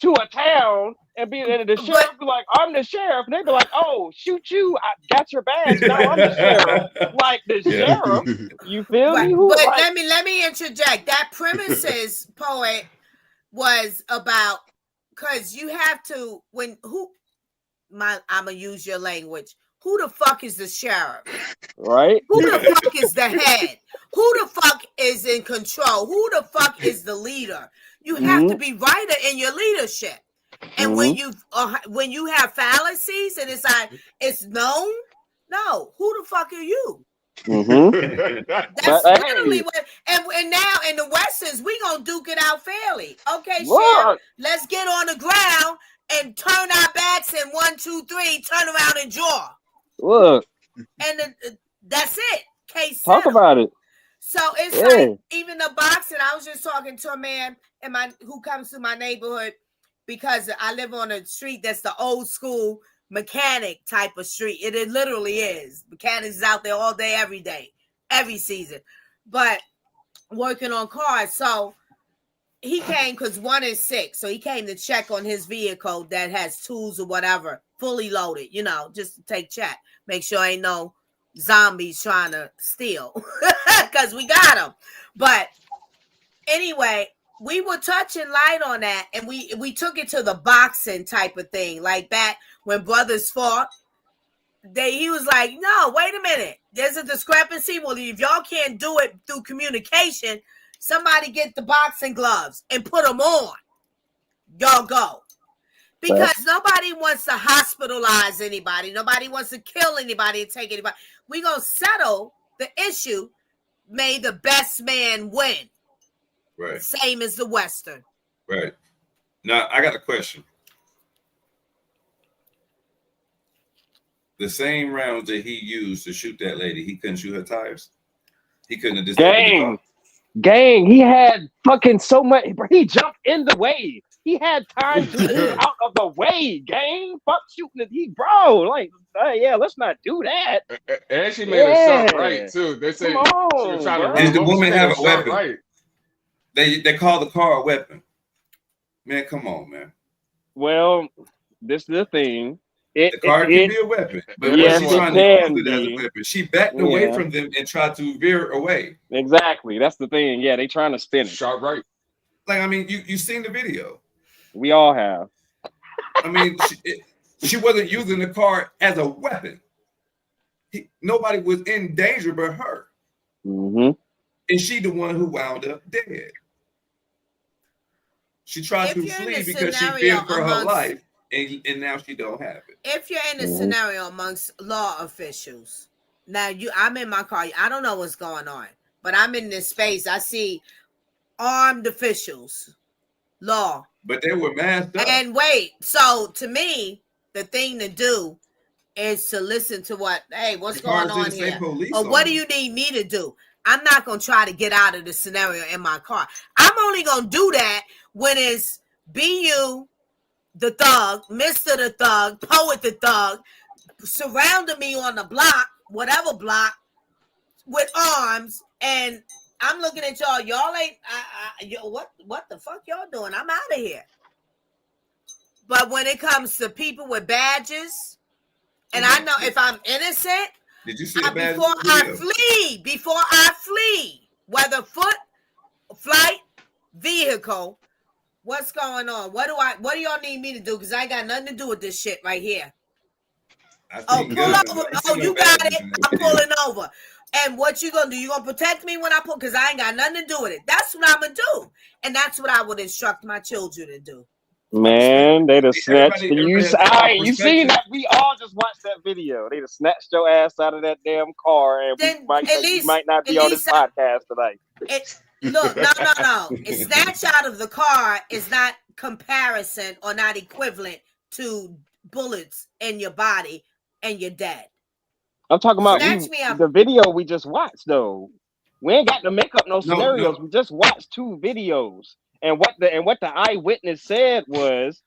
to a town and the sheriff be like, I'm the sheriff. And they be like, oh, shoot you. I got your badge. Now I'm the sheriff. Like, the sheriff, you feel me? But let me interject. That premise is, poet, was about, because you have to, I'm gonna use your language. Who the fuck is the sheriff? Right? Who the fuck is the head? Who the fuck is in control? Who the fuck is the leader? You have to be right in your leadership. And when you have fallacies and it's like it's known, no, who the fuck are you? That's literally what. And now in the Westerns, we gonna duke it out fairly. Okay, Sheriff, let's get on the ground and turn our backs and 1, 2, 3, turn around and jaw. Look, and that's it. Case talk settled. about it. So it's like even the boxing. I was just talking to a man who comes to my neighborhood because I live on a street that's the old school mechanic type of street. It literally is. Mechanics is out there all day, every day, every season, but working on cars. So he came because 1 is sick. So he came to check on his vehicle that has tools or whatever, fully loaded, just to take check. Make sure ain't no zombies trying to steal because we got them. But anyway, we were touching light on that, and we took it to the boxing type of thing. Like back when brothers fought, he was like, no, wait a minute. There's a discrepancy. Well, if y'all can't do it through communication, somebody get the boxing gloves and put them on. Y'all go. Because nobody wants to hospitalize anybody. Nobody wants to kill anybody and take anybody. We're going to settle the issue. May the best man win. Right. Same as the Western. Right. Now, I got a question. The same rounds that he used to shoot that lady, he couldn't shoot her tires? He couldn't have Gang, he had fucking so much. He jumped in the way. He had time to move out of the way, gang. Fuck shooting it. Yeah, let's not do that. And she made a shot right, too. They say she was trying to Did the woman have a weapon? Right. They call the car a weapon. Man, come on, man. Well, this is the thing. The car can be a weapon, but yes, she's trying to use it as a weapon. She backed away from them and tried to veer away. Exactly. That's the thing. Yeah, they trying to spin it. Sharp right. Like, I mean, you seen the video. We all have. I mean, she wasn't using the car as a weapon. Nobody was in danger but her. And she the one who wound up dead. She tried to flee because she feared for her life, and now she don't have it. If you're in a scenario amongst law officials, now I'm in my car. I don't know what's going on, but I'm in this space. I see armed officials, law. But they were masked up. And wait, so to me, the thing to do is to listen to what's going on here? Or what do you need me to do? I'm not going to try to get out of the scenario in my car. I'm only going to do that when it's BU, the thug, Mr. the Thug, Poet the Thug, surrounding me on the block, whatever block, with arms, and I'm looking at y'all. Y'all ain't. What the fuck y'all doing? I'm out of here. But when it comes to people with badges, and I know if I'm innocent, did you see the badge? Before I flee, whether foot, flight, vehicle, what's going on? What do y'all need me to do? Because I ain't got nothing to do with this shit right here. Pull over. Oh, you got it. I'm pulling over. And what you gonna do? You gonna protect me when I pull? Because I ain't got nothing to do with it. That's what I'm gonna do, and that's what I would instruct my children to do. Man, they'd have snatched you. You seen that? We all just watched that video. They'd have snatched your ass out of that damn car, and you might not be on this podcast tonight. Look, no. It's snatched out of the car is not comparison or not equivalent to bullets in your body and you're dead. I'm talking about the video we just watched, though. We ain't got to make up no scenarios. We just watched 2 videos, and what the eyewitness said was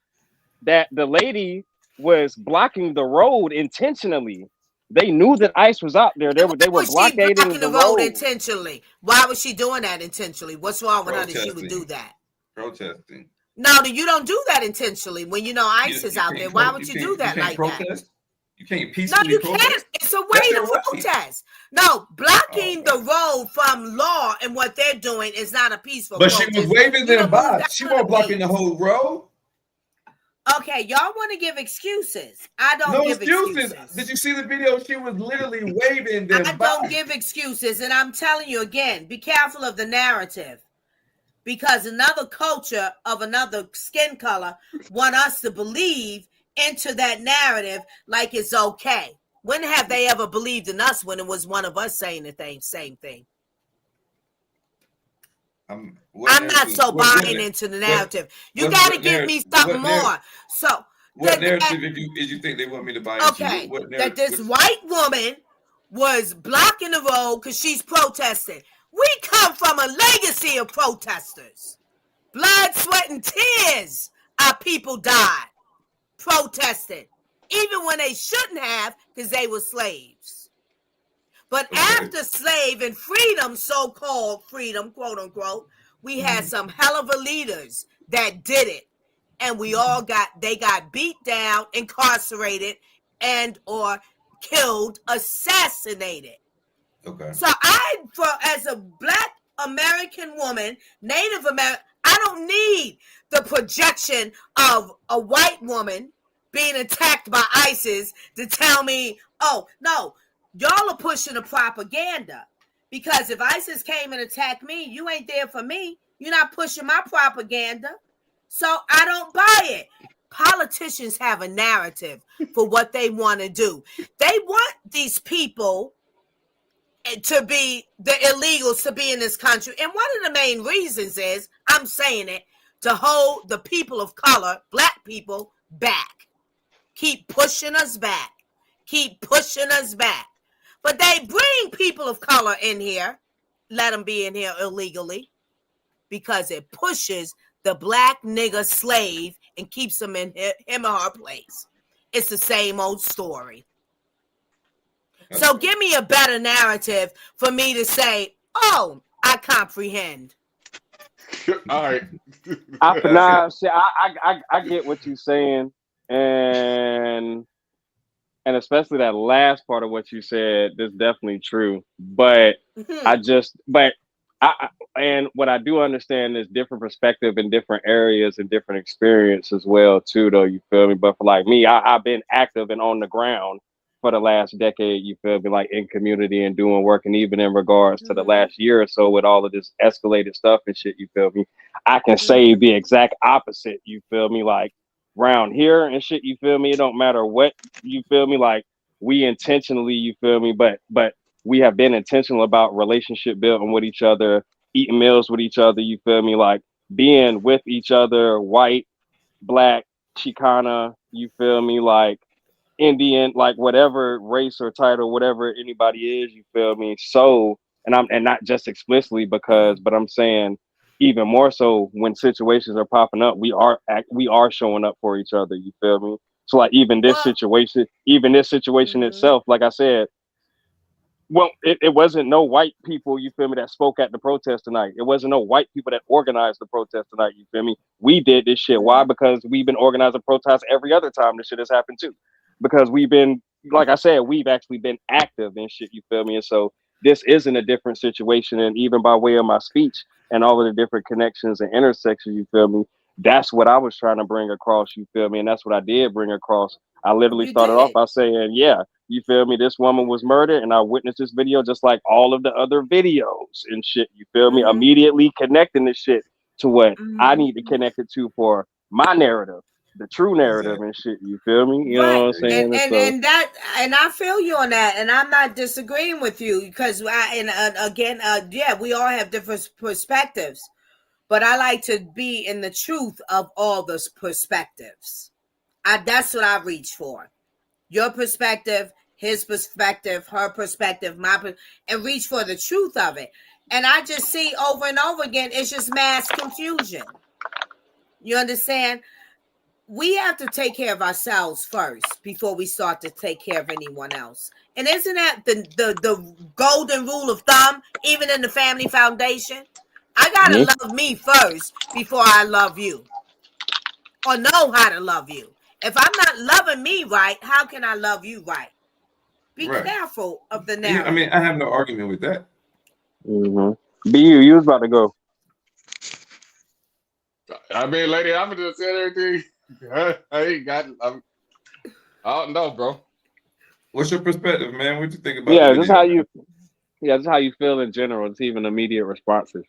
that the lady was blocking the road intentionally. They knew that ICE was out there. They were blockading the road intentionally. Why was she doing that intentionally? What's wrong with her that she would do that? Protesting. No, you don't do that intentionally when you know ICE is out there. Why would you do that like that? You can't peacefully protest. It's It's a way to protest. No, blocking the road from law and what they're doing is not a peaceful But protest. she was waving them by. She wasn't blocking the whole road. Okay, y'all want to give excuses. I don't No give excuses. Did you see the video? She was literally waving them I don't give excuses. And I'm telling you again, be careful of the narrative. Because another culture of another skin color want us to believe into that narrative like it's okay. When have they ever believed in us when it was one of us saying the same thing? I'm not so buying into the narrative. You got to give me something more. So, what narrative did you think they want me to buy into? Okay, that this white woman was blocking the road because she's protesting. We come from a legacy of protesters. Blood, sweat, and tears. Our people died protesting, even when they shouldn't have because they were slaves. But after slave and freedom, so-called freedom, quote unquote, we had some hell of a leaders that did it. And they got beat down, incarcerated, and or killed, assassinated. Okay. So as a Black American woman, Native American, I don't need the projection of a white woman being attacked by ISIS to tell me, oh, no, y'all are pushing the propaganda. Because if ISIS came and attacked me, you ain't there for me. You're not pushing my propaganda. So I don't buy it. Politicians have a narrative for what they want to do. They want these people to be the illegals to be in this country. And one of the main reasons is, I'm saying it, to hold the people of color, Black people, back. Keep pushing us back. Keep pushing us back. But they bring people of color in here, let them be in here illegally, because it pushes the Black nigger slave and keeps them in him or her place. It's the same old story. So give me a better narrative for me to say, oh, I comprehend. All right. I get what you're saying, and especially that last part of what you said is definitely true. But and what I do understand is different perspective in different areas and different experience as well too, though, you feel me? But for like me, I've been active and on the ground for the last decade, you feel me, like in community and doing work. And even in regards to the last year or so with all of this escalated stuff and shit, you feel me, I can say the exact opposite, you feel me, like around here and shit, you feel me, it don't matter what, you feel me, like we intentionally, you feel me, but we have been intentional about relationship building with each other, eating meals with each other, you feel me, like being with each other, white, Black, Chicana, you feel me, like Indian, like whatever race or title, whatever anybody is, you feel me? So, and not just explicitly but I'm saying even more so when situations are popping up, we are showing up for each other, you feel me? So like even this situation itself, like I said, well, it wasn't no white people, you feel me, that spoke at the protest tonight. It wasn't no white people that organized the protest tonight, you feel me? We did this shit. Why? Because we've been organizing protests every other time this shit has happened too. Because we've been, like I said, we've actually been active and shit, you feel me? And so this isn't a different situation. And even by way of my speech and all of the different connections and intersections, you feel me? That's what I was trying to bring across, you feel me? And that's what I did bring across. I literally started off by saying, yeah, you feel me? This woman was murdered and I witnessed this video just like all of the other videos and shit, you feel me? Immediately connecting this shit to what I need to connect it to for my narrative. The true narrative and shit, you feel me? You know what I'm saying? And I feel you on that, and I'm not disagreeing with you because we all have different perspectives, but I like to be in the truth of all those perspectives. That's what I reach for. Your perspective, his perspective, her perspective, and reach for the truth of it. And I just see over and over again, it's just mass confusion. You understand? We have to take care of ourselves first before we start to take care of anyone else. And isn't that the golden rule of thumb, even in the family foundation? I gotta love me first before I love you, or know how to love you. If I'm not loving me right, how can I love you right? Be Right. careful of the Yeah, narrative. I mean, I have no argument with that. Mm-hmm. BU, you was about to go. I mean, lady, I'm gonna just say everything. I ain't got. I don't know, bro. What's your perspective, man? What you think about Yeah, the this video? how you. Yeah, this is how you feel in general. It's even immediate responses.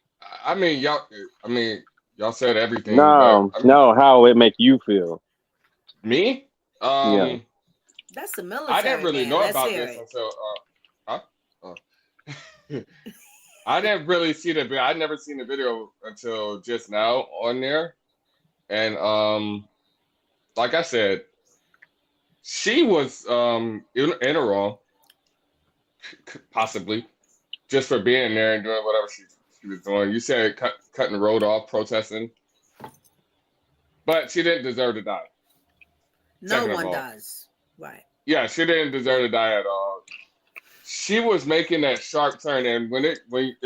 I mean, y'all said everything, No, but I mean, no, how it make you feel. me, Yeah. That's the military. I didn't really man. know Let's about hear this it. until I didn't really see the video. I never seen the video until just now on there, and like I said, she was in a wrong, possibly, just for being there and doing whatever she was doing. You said cutting the road off, protesting, but she didn't deserve to die. No Second of one all. does. Right. Yeah, she didn't deserve to die at all. She was making that sharp turn, and when it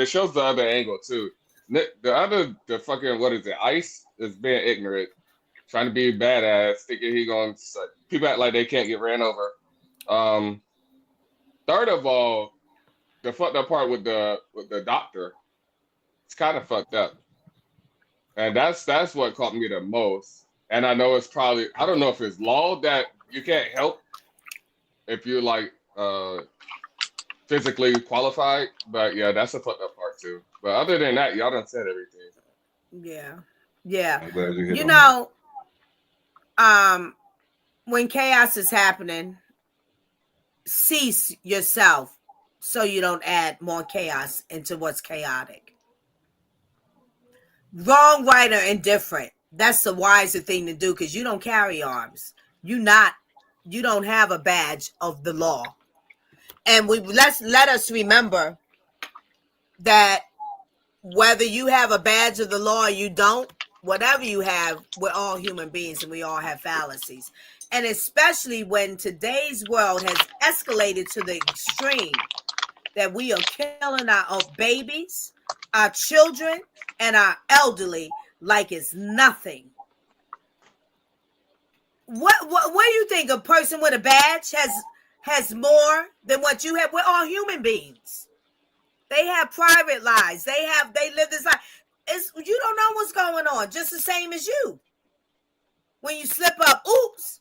shows the other angle too. The fucking, what is it? ICE is being ignorant, trying to be badass, thinking people act like they can't get ran over. Third of all, the fucked up part with the doctor, it's kind of fucked up, and that's what caught me the most. And I know it's probably, I don't know if it's law that you can't help if you're like physically qualified, but yeah, that's a fucked up part too. But other than that, y'all done said everything. Yeah. Yeah. I'm glad you hit You on know, when chaos is happening, cease yourself so you don't add more chaos into what's chaotic. Wrong, right, or indifferent. That's the wiser thing to do because you don't carry arms. You don't have a badge of the law. And let us remember that whether you have a badge of the law or you don't, whatever you have, we're all human beings and we all have fallacies. And especially when today's world has escalated to the extreme that we are killing our babies, our children, and our elderly like it's nothing. What do you think? A person with a badge has more than what you have? We're all human beings. They have private lives. They live this life. You don't know what's going on, just the same as you. When you slip up, oops,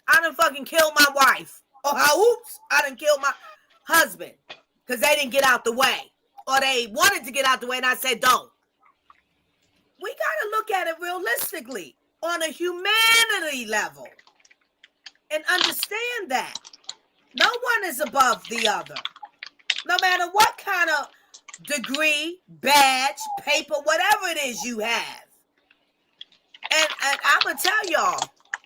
I done fucking killed my wife. Or oops, I done killed my husband because they didn't get out the way. Or they wanted to get out the way and I said don't. We got to look at it realistically on a humanity level and understand that no one is above the other. No matter what kind of degree, badge, paper, whatever it is you have. And I'm going to tell y'all,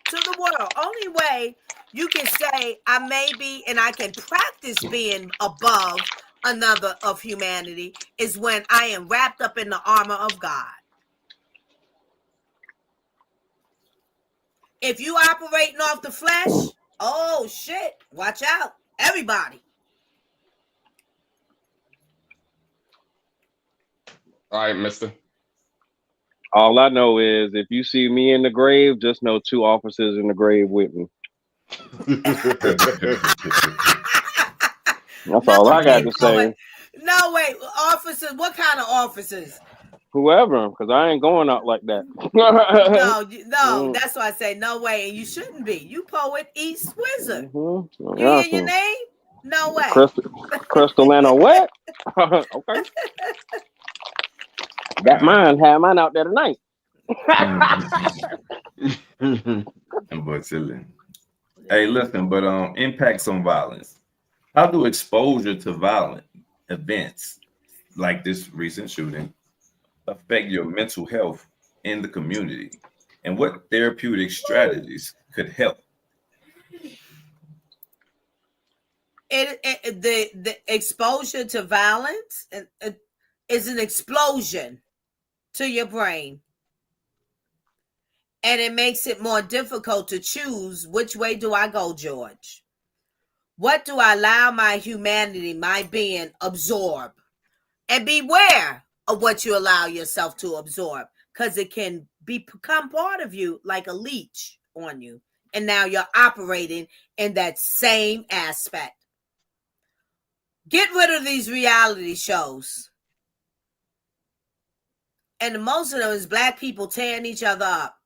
to the world, only way you can say I may be and I can practice being above another of humanity is when I am wrapped up in the armor of God. If you operating off the flesh, oh shit, watch out, everybody. All right, mister. All I know is if you see me in the grave, just know 2 officers in the grave with me. That's all I got to say. No, wait, officers, what kind of officers? Whoever, because I ain't going out like that. No, that's why I say no way, and you shouldn't be. You poet East Wizard. You Yeah, hear your name? No way. Crystal and a what? Okay. Got mine. Had mine out there tonight. I'm but chilling. Hey, listen, but impacts on violence. How do exposure to violent events like this recent shooting affect your mental health in the community? And what therapeutic strategies could help? The exposure to violence is an explosion to your brain. And it makes it more difficult to choose which way do I go, George? What do I allow my humanity, my being, absorb? And beware of what you allow yourself to absorb, because it can become part of you like a leech on you. And now you're operating in that same aspect. Get rid of these reality shows. And most of them is black people tearing each other up.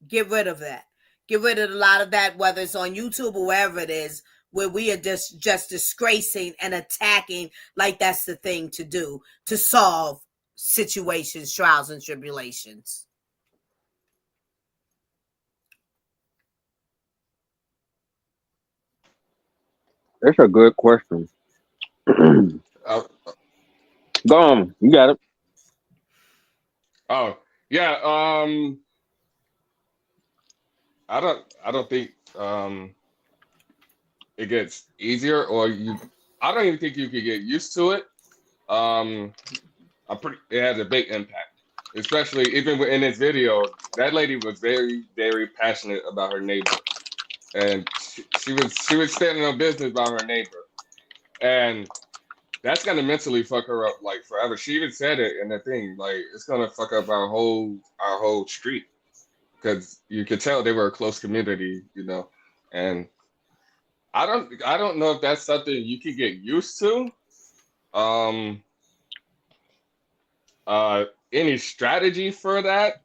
Get rid of that. Get rid of a lot of that, whether it's on YouTube or wherever it is, where we are just disgracing and attacking like that's the thing to do to solve situations, trials, and tribulations. That's a good question. Go on, you got it. Oh yeah. I don't think it gets easier, or I don't even think you could get used to it. It has a big impact, especially even in this video. That lady was very, very passionate about her neighbor, and she was standing on business about her neighbor, and that's gonna mentally fuck her up like forever. She even said it in the thing, like it's gonna fuck up our whole street, because you could tell they were a close community, and I don't know if that's something you could get used to. Any strategy for that?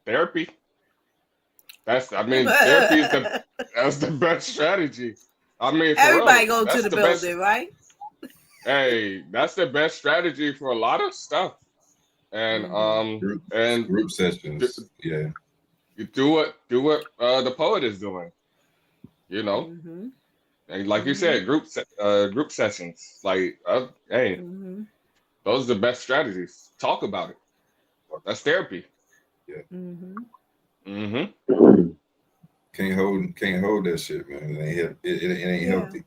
Therapy. Therapy is the best strategy. Everybody go to the building, right? Hey, that's the best strategy for a lot of stuff. And group sessions. Yeah. You do what the poet is doing. And like you said, group sessions. Like, hey, those are the best strategies. Talk about it. That's therapy. Yeah. Mm-hmm. Can't hold that shit, man. It ain't healthy.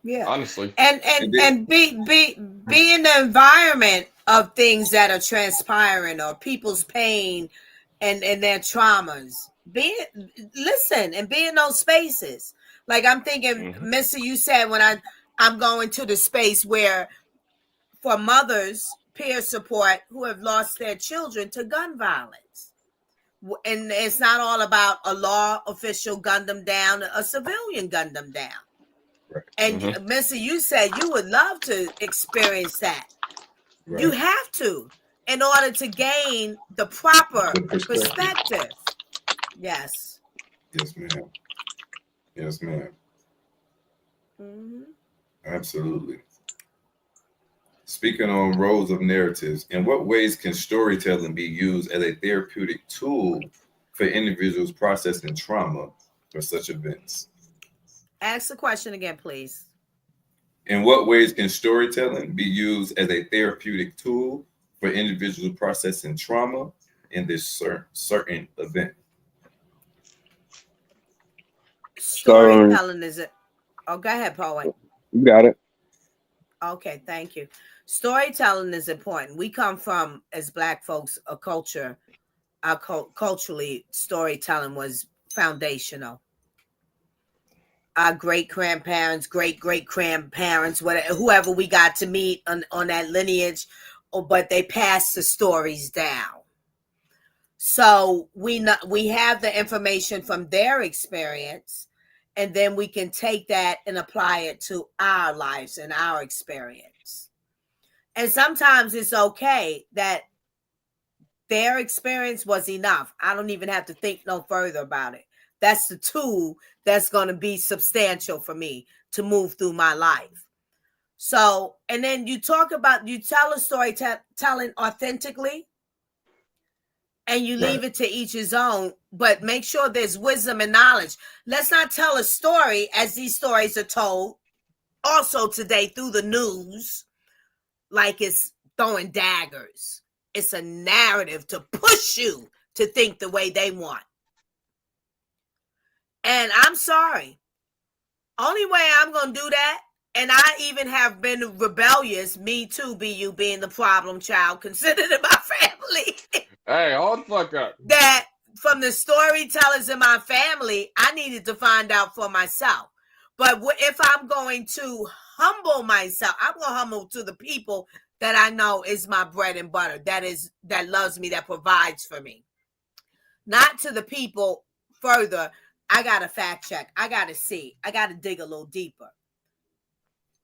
Yeah. Honestly. And be in the environment of things that are transpiring or people's pain and their traumas. Listen and be in those spaces. Like I'm thinking, Missy, you said when I'm going to the space where for mothers, peer support who have lost their children to gun violence. And it's not all about a law official gunned them down, a civilian gunned them down. Right. And Missy, you said you would love to experience that. Right. You have to in order to gain the proper perspective. Yes. Yes, ma'am. Yes, ma'am. Absolutely. Speaking on roles of narratives, in what ways can storytelling be used as a therapeutic tool for individuals processing trauma for such events? Ask the question again, please. In what ways can storytelling be used as a therapeutic tool for individuals processing trauma in this certain event? Storytelling is it? Oh, go ahead, Paul. You got it. Okay, thank you. Storytelling is important. We come from, as Black folks, a culture. Culturally, storytelling was foundational. Our great-grandparents, great-great-grandparents, whoever we got to meet on that lineage, but they passed the stories down. So we have the information from their experience, and then we can take that and apply it to our lives and our experience. And sometimes it's okay that their experience was enough. I don't even have to think no further about it. That's the tool that's going to be substantial for me to move through my life. So, and then you tell a story telling authentically, and you leave it to each his own, but make sure there's wisdom and knowledge. Let's not tell a story as these stories are told also today through the news, like it's throwing daggers. It's a narrative to push you to think the way they want. And I'm sorry. Only way I'm going to do that, and I even have been rebellious, me too, BU being the problem child, considered in my family. Hey, hold the fuck up. That from the storytellers in my family, I needed to find out for myself. But if I'm going to humble myself, I'm going to humble to the people that I know is my bread and butter, that loves me, that provides for me. Not to the people further I got to fact check. I got to see. I got to dig a little deeper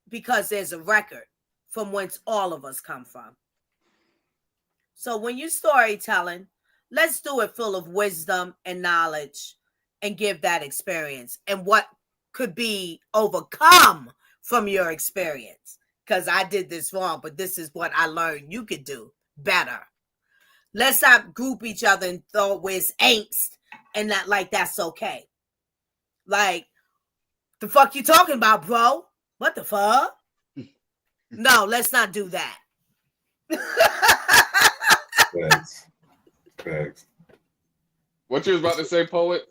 because there's a record from whence all of us come from. So when you're storytelling, let's do it full of wisdom and knowledge and give that experience and what could be overcome from your experience. Because I did this wrong, but this is what I learned you could do better. Let's not group each other and throw where it's angst and not like that's okay. Like, the fuck you talking about, bro? What the fuck? No, let's not do that. Facts. What you was about to say, Poet?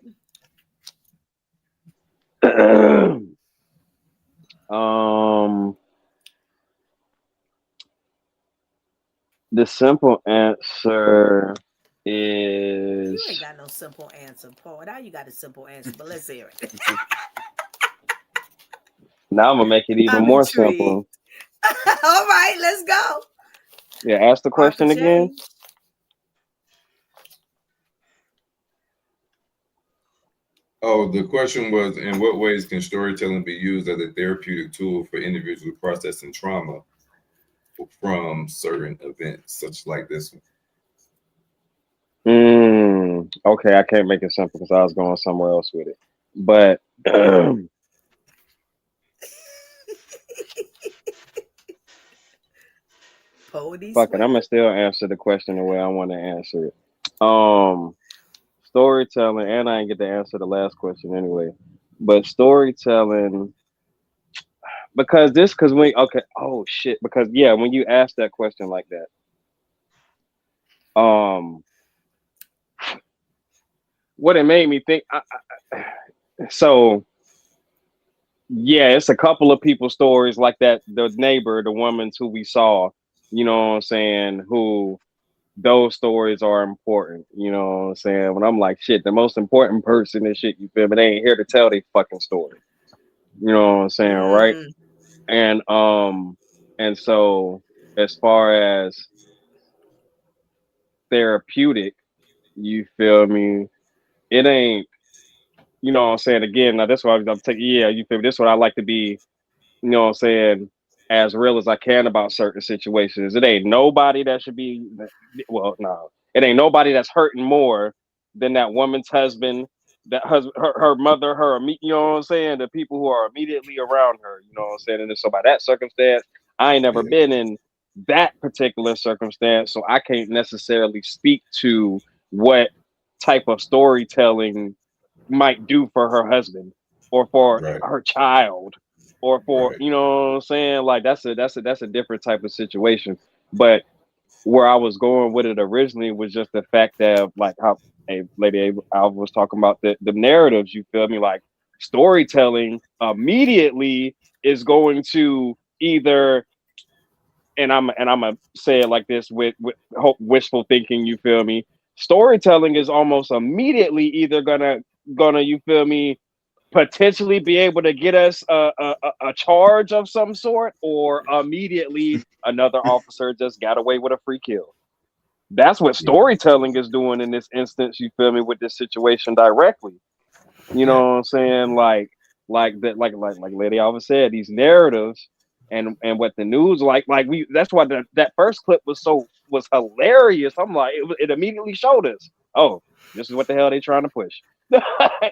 The simple answer is. You ain't got no simple answer, Poet. How you got a simple answer? But let's hear it. Now I'm gonna make it even more simple. All right, let's go. Yeah, ask the question again. Oh, the question was, in what ways can storytelling be used as a therapeutic tool for individuals processing trauma from certain events, such like this one? Okay, I can't make it simple because I was going somewhere else with it. But fuck it, I'm gonna still answer the question the way I want to answer it. Storytelling, and I didn't get to answer the last question anyway. But storytelling, because when you ask that question like that, what it made me think. So yeah, it's a couple of people's stories like that. The neighbor, the woman who we saw, you know what I'm saying, who those stories are important, you know what I'm saying? When I'm like, shit, the most important person and shit, you feel me? They ain't here to tell their fucking story. You know what I'm saying, right? And so as far as therapeutic, you feel me? It ain't, you know what I'm saying? Again, now that's why I'm taking, you feel me? This is what I like to be, you know what I'm saying, as real as I can about certain situations. It ain't nobody that should be, well, no, it ain't nobody that's hurting more than that woman's husband, her mother, you know what I'm saying, the people who are immediately around her, you know what I'm saying. And so by that circumstance, I ain't never been in that particular circumstance, so I can't necessarily speak to what type of storytelling might do for her husband or for her child. Or for you know what I'm saying, like that's a different type of situation. But where I was going with it originally was just the fact that, like, how Lady Alva was talking about the narratives. You feel me? Like, storytelling immediately is going to either, and I'm gonna say it like this with wishful thinking. You feel me? Storytelling is almost immediately either gonna you feel me, potentially be able to get us a charge of some sort, or immediately another officer just got away with a free kill. That's what storytelling is doing in this instance, you feel me, with this situation directly. You know what I'm saying? Like Lady Alva said, these narratives and what the news that's why that first clip was hilarious. I'm like, it immediately showed us, oh, this is what the hell they trying to push.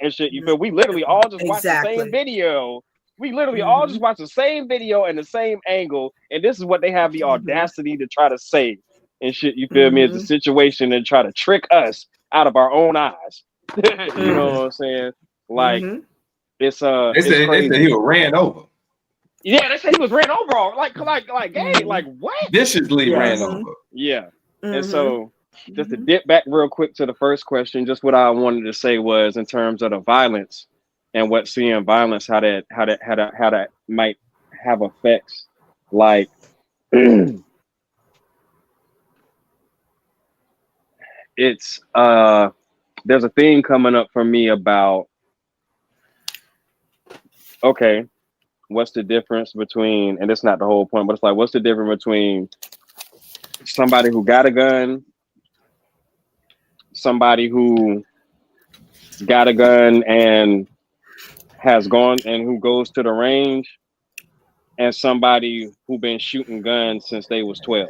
And shit, you feel we literally all just watched the same video. We literally all just watched the same video and the same angle, and this is what they have the audacity to try to say and shit. You feel me? It's a situation and try to trick us out of our own eyes. You know what I'm saying? Like it's they said he was ran over. Yeah, they said he was ran over. Like what? Viciously ran over. Yeah, and so. Just to dip back real quick to the first question, just what I wanted to say was in terms of the violence and what seeing violence, how that might have effects. Like it's there's a thing coming up for me about, okay, what's the difference between, and it's not the whole point, but it's like, what's the difference between somebody who got a gun, somebody who got a gun and has gone and who goes to the range, and somebody who been shooting guns since they was 12.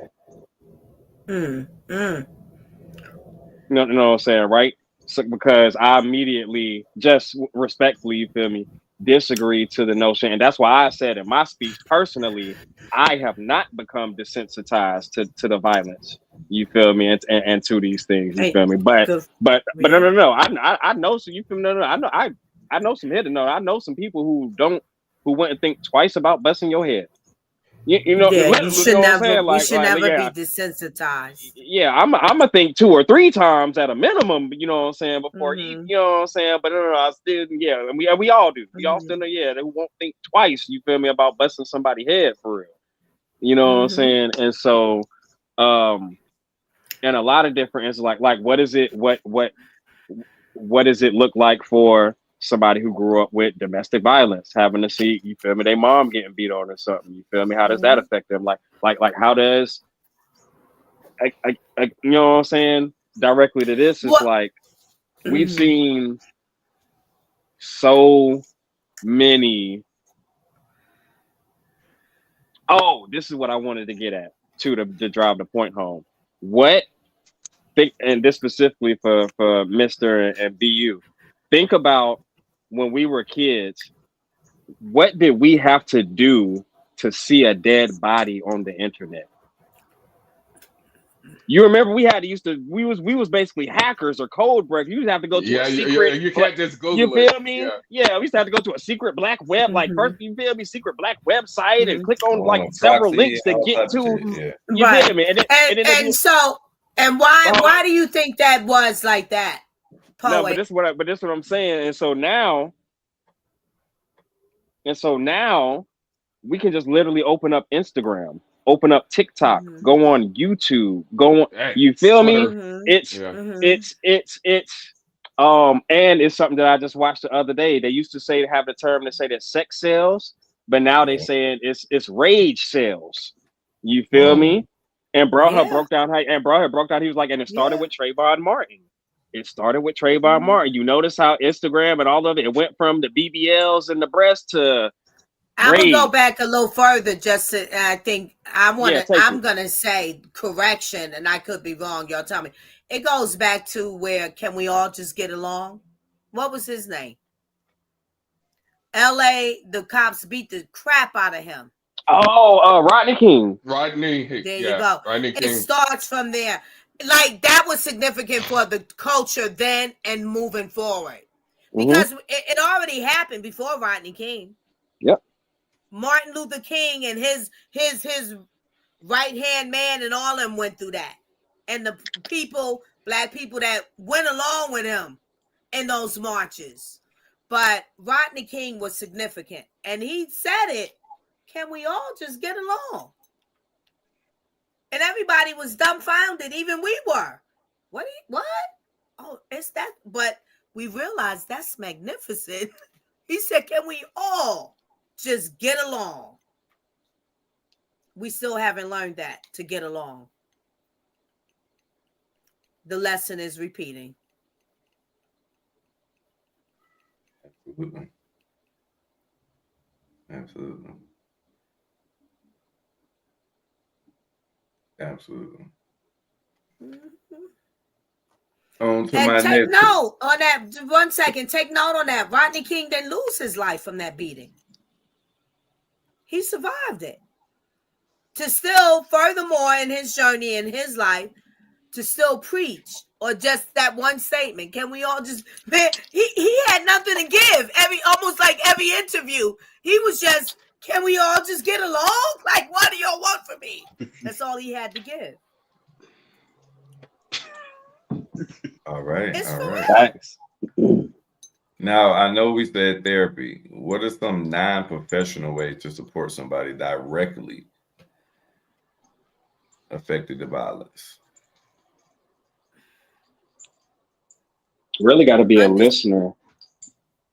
You know what I'm saying, right? So, because I immediately, just respectfully, you feel me, disagree to the notion, and that's why I said in my speech, personally, I have not become desensitized to the violence. You feel me, and to these things. You feel me, but no. I know. So you feel me? No. I know some hidden. No, I know some people who wouldn't think twice about busting your head. You know, yeah, you should never. Like, we should never yeah. be desensitized. Yeah, I'm gonna think 2 or 3 times at a minimum. You know what I'm saying before you know what I'm saying. But no, I still and we all do. We all still know they won't think twice. You feel me about busting somebody's head for real. You know what I'm saying. And so, and a lot of different is like what is it? What does it look like for somebody who grew up with domestic violence, having to see, you feel me, their mom getting beat on or something, you feel me? How does that affect them? Like how does, you know what I'm saying? Directly to this is like, we've seen so many. Oh, this is what I wanted to get at too, to drive the point home. And this specifically for Mr. and BU, think about when we were kids, what did we have to do to see a dead body on the internet? You remember we was basically hackers or code breakers. You used to have to go to a secret. You can't just Google you feel me? Yeah, we used to have to go to a secret black web, like first, you feel me, secret black website and click on like several links to get to. You feel me? And why do you think that was like that? Poet? No, but this is what I'm saying. And so now we can just literally open up Instagram, open up TikTok, go on YouTube, you feel me? It's and it's something that I just watched the other day. They used to have the term to say that sex sells, but now they saying it's rage sales. You feel me? And bro had broke down he was like, and it started with Trayvon Martin. It started with Trayvon Martin. You notice how Instagram and all of it went from the BBLs and the breast to I'm gonna go back a little further. Just to, I think I'm gonna say correction, and I could be wrong. Y'all tell me. It goes back to where can we all just get along? What was his name? L.A. The cops beat the crap out of him. Oh, Rodney King. There you go. Rodney King. It starts from there. Like that was significant for the culture then and moving forward, because it already happened before Rodney King. Yep. Martin Luther King and his right hand man and all of them went through that, and the black people that went along with him in those marches. But Rodney King was significant, and he said it. Can we all just get along? And everybody was dumbfounded. Even we were. What? Oh, it's that. But we realized that's magnificent. He said, can we all just get along? We still haven't learned that, to get along. The lesson is repeating. Absolutely. On to and my take next. note on that. 1 second. Take note on that. Rodney King didn't lose his life from that beating. He survived it. To still, furthermore, in his journey in his life, to still preach, or just that one statement. Can we all just? Man, he had nothing to give. Almost like every interview, he was just. Can we all just get along? Like, what do y'all want from me? That's all he had to give. All right. It's all for right. Thanks. Now, I know we said therapy. What are some non-professional ways to support somebody directly affected by violence? Really got to be a listener.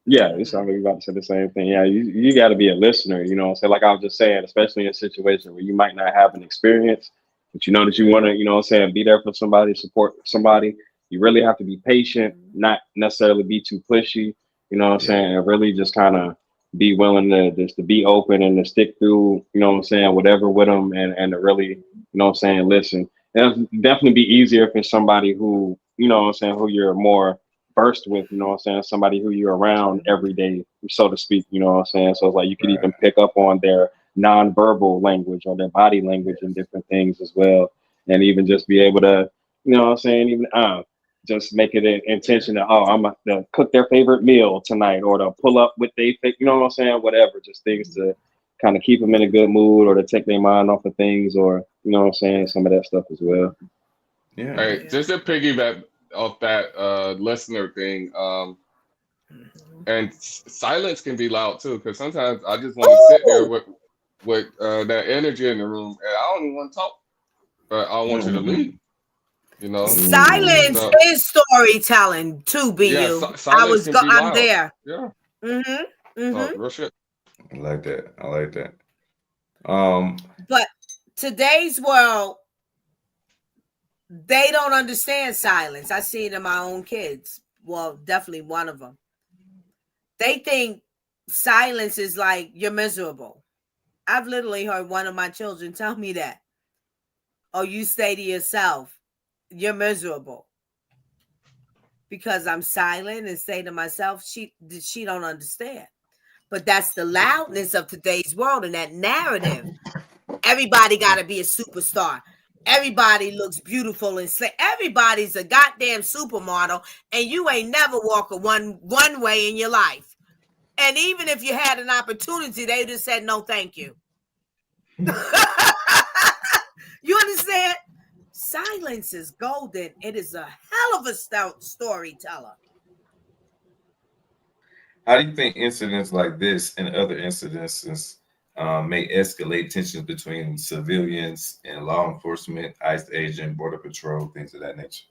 Yeah, it's like you're about to say the same thing. Yeah, you got to be a listener, you know. So like I was just saying, especially in a situation where you might not have an experience, but you know that you want to, you know what I'm saying, be there for somebody, support somebody. You really have to be patient, not necessarily be too pushy. You know what I'm saying? And really just kind of be willing to just to be open and to stick through, you know what I'm saying, whatever with them, and to really, you know what I'm saying, listen. It'll definitely be easier if it's somebody who, you know what I'm saying, who you're more versed with, you know what I'm saying, somebody who you're around every day, so to speak, you know what I'm saying. So it's like you could even pick up on their nonverbal language or their body language and different things as well. And even just be able to, you know what I'm saying, even just make it an intention that, oh, I'm gonna cook their favorite meal tonight, or to pull up with they, you know what I'm saying, whatever, just things to kind of keep them in a good mood, or to take their mind off of things, or, you know what I'm saying, some of that stuff as well. Yeah. Hey, just to piggyback off that listener thing, and silence can be loud too, because sometimes I just want to sit there with that energy in the room, and I don't even want to talk, but I want you to leave. You know, silence is storytelling too. Silence can be I'm loud. there. Yeah. Real shit. I like that. I like that. But today's world, they don't understand silence. I see it in my own kids. Well, definitely one of them. They think silence is like you're miserable. I've literally heard one of my children tell me that. Oh, you stay to yourself. You're miserable. Because I'm silent and say to myself, she don't understand. But that's the loudness of today's world and that narrative. Everybody got to be a superstar. Everybody looks beautiful and slick. Everybody's a goddamn supermodel, and you ain't never walk a one way in your life. And even if you had an opportunity, they just said no, thank you. You understand? Silence is golden. It is a hell of a storyteller. How do you think incidents like this and other incidences may escalate tensions between civilians and law enforcement, ICE agent, border patrol, things of that nature,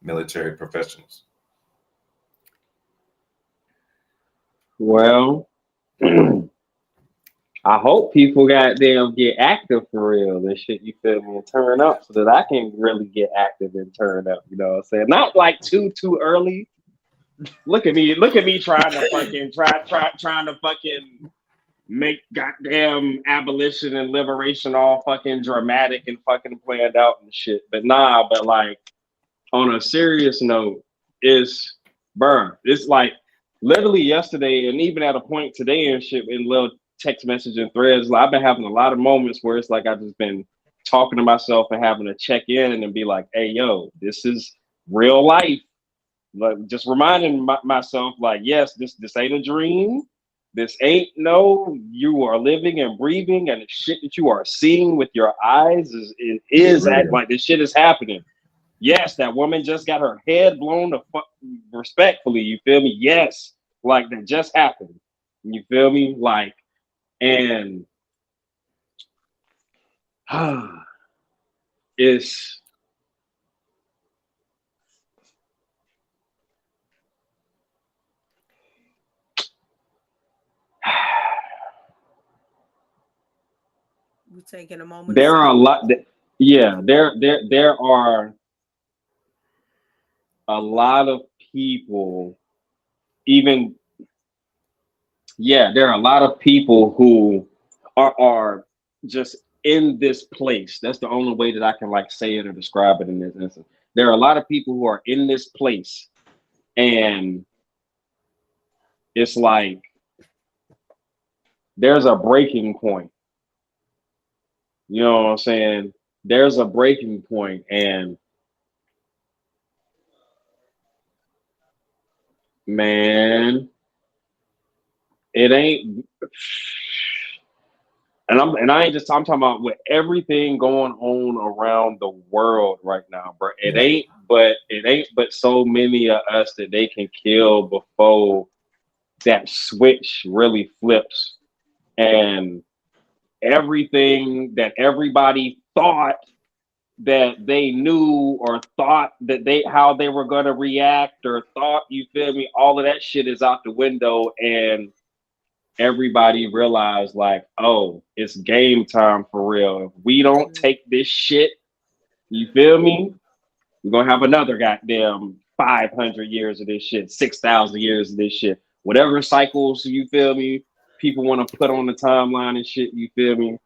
military professionals? Well, I hope people goddamn get active for real and shit, you feel me, and turn up so that I can really get active and turn up, you know what I'm saying? Not like too early. Look at me trying to fucking make goddamn abolition and liberation all fucking dramatic and fucking planned out and shit. But nah, but like on a serious note, it's like literally yesterday and even at a point today and shit in little text message and threads, like, I've been having a lot of moments where it's like I've just been talking to myself and having to check in and be like, hey, yo, this is real life. Like, just reminding myself, like, yes, this ain't a dream. This ain't you are living and breathing, and the shit that you are seeing with your eyes is like this shit is happening. Yes, that woman just got her head blown the fuck respectfully. You feel me? Yes, like that just happened. You feel me? Like, and it's We're taking a moment. There are a lot. There are a lot of people. There are a lot of people who are just in this place. That's the only way that I can like say it or describe it in this instance. There are a lot of people who are in this place, and it's like there's a breaking point. You know what I'm saying? There's a breaking point, and man, it ain't. And I ain't just. I'm talking about with everything going on around the world right now, bro. It ain't but so many of us that they can kill before that switch really flips, and everything that everybody thought that they knew or thought that how they were going to react or thought, you feel me, all of that shit is out the window, and everybody realized like, oh, it's game time for real. If we don't take this shit, you feel me, we're gonna have another goddamn 500 years of this shit, 6,000 years of this shit, whatever cycles, you feel me, people want to put on the timeline and shit, you feel me?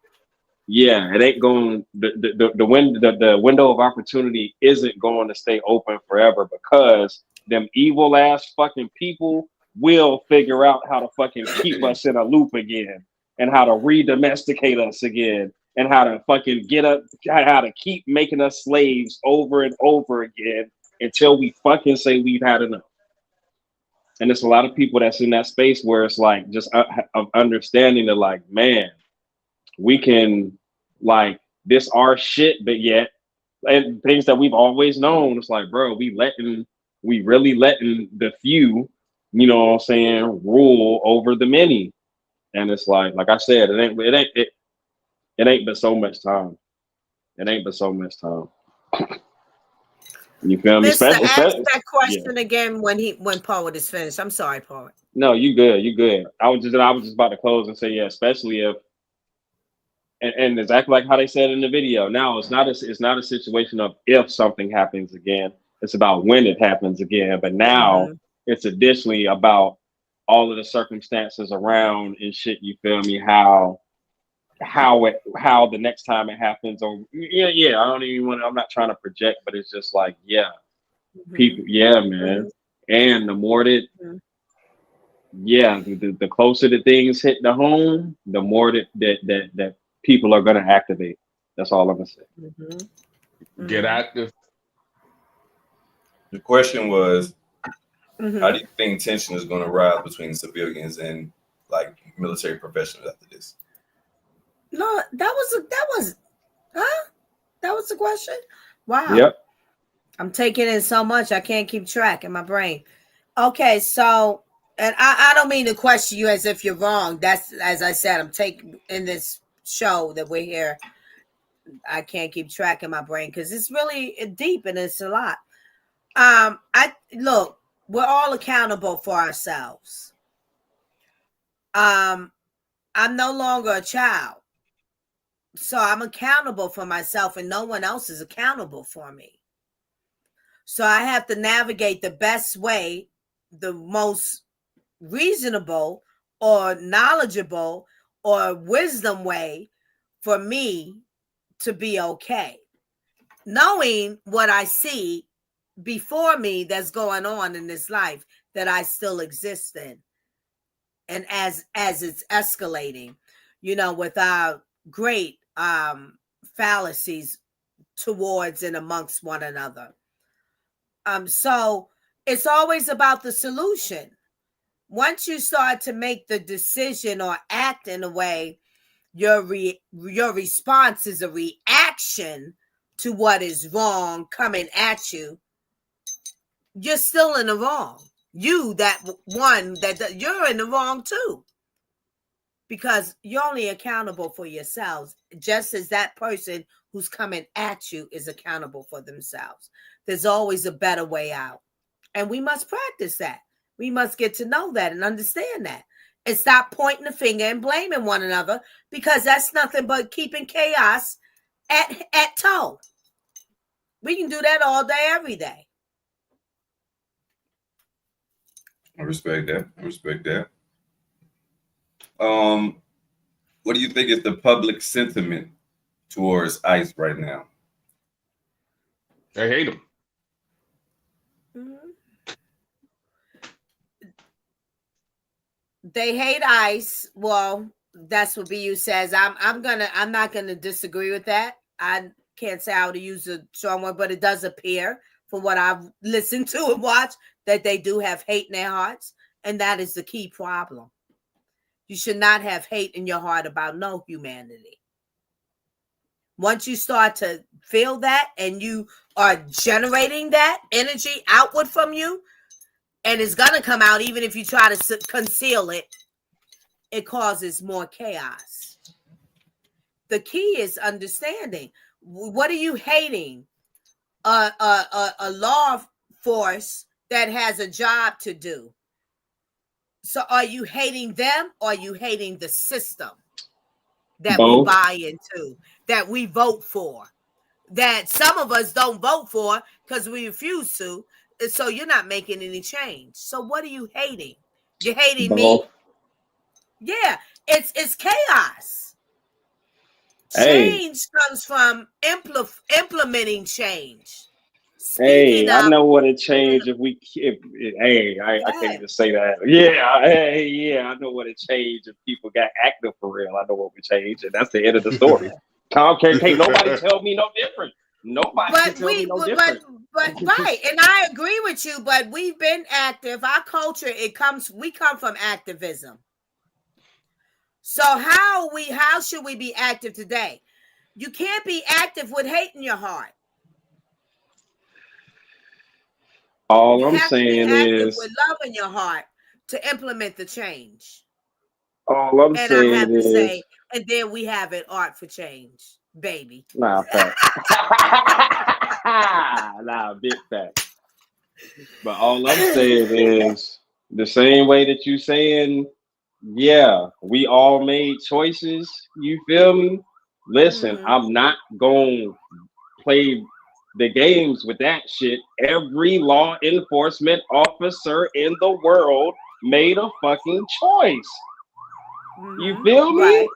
Yeah, it ain't going, the window of opportunity isn't going to stay open forever, because them evil ass fucking people will figure out how to fucking keep us in a loop again, and how to re-domesticate us again, and how to fucking how to keep making us slaves over and over again until we fucking say we've had enough. And there's a lot of people that's in that space where it's like just of understanding that, like, man, we can, like, this our shit, but yet, and things that we've always known, it's like, bro, we really letting the few, you know what I'm saying, rule over the many. And it's like I said, it ain't but so much time. It ain't but so much time. You feel me? Mister, ask that question again when Poet is finished. I'm sorry, Poet. No, you good. You good. I was just about to close and say, yeah, especially if, and exactly like how they said in the video. Now it's not a situation of if something happens again. It's about when it happens again. But now it's additionally about all of the circumstances around and shit. You feel me? How the next time it happens, or I don't even want. I'm not trying to project, but it's just like, people, man. And the more that, the closer the things hit the home, the more that people are gonna activate. That's all I'm gonna say. Get active. The question was, how do you think tension is going to rise between civilians and like military professionals after this? No, that was the question. Wow. Yep. I'm taking in so much I can't keep track in my brain. Okay, so, and I don't mean to question you as if you're wrong. That's, as I said, I'm taking in this show that we're here. I can't keep track in my brain because it's really deep and it's a lot. Look, we're all accountable for ourselves. I'm no longer a child. So I'm accountable for myself and no one else is accountable for me. So I have to navigate the best way, the most reasonable or knowledgeable or wisdom way for me to be okay. Knowing what I see before me that's going on in this life that I still exist in. And as it's escalating, with our great fallacies towards and amongst one another. So it's always about the solution. Once you start to make the decision or act in a way, your response is a reaction to what is wrong coming at you, you're still in the wrong. You're in the wrong too. Because you're only accountable for yourselves, just as that person who's coming at you is accountable for themselves. There's always a better way out. And we must practice that. We must get to know that and understand that. And stop pointing the finger and blaming one another, because that's nothing but keeping chaos at toe. We can do that all day, every day. I respect that. What do you think is the public sentiment towards ICE right now? They hate him. They hate ICE. Well, that's what BU says. I'm not gonna disagree with that. I can't say I would use a strong word, but it does appear, from what I've listened to and watched, that they do have hate in their hearts, and that is the key problem. You should not have hate in your heart about no humanity. Once you start to feel that and you are generating that energy outward from you, and it's going to come out even if you try to conceal it, it causes more chaos. The key is understanding. What are you hating? A law force that has a job to do. So are you hating them, or are you hating the system that we buy into, that we vote for, that some of us don't vote for because we refuse to? so you're not making any change. So what are you hating? You're hating me? Both. Yeah, it's chaos. Hey. Change comes from implementing change. Hey, I of- know what it changed I can't even say that. Yeah, I know what it changed if people got active for real. I know what would change, and that's the end of the story. Can't nobody tell me no different. Nobody can tell me no different. But right, and I agree with you, but we've been active. Our culture, we come from activism. So how should we be active today? You can't be active with hate in your heart. All You I'm have to be saying active is, with love in your heart to implement the change. all I'm And saying I have to is, say, and then we have it, art for change, baby. nah, fact. Nah, big fact. But all I'm saying is, the same way that you saying, yeah, we all made choices. You feel me? Listen, I'm not gonna play the games with that shit. Every law enforcement officer in the world made a fucking choice. You feel me? Right.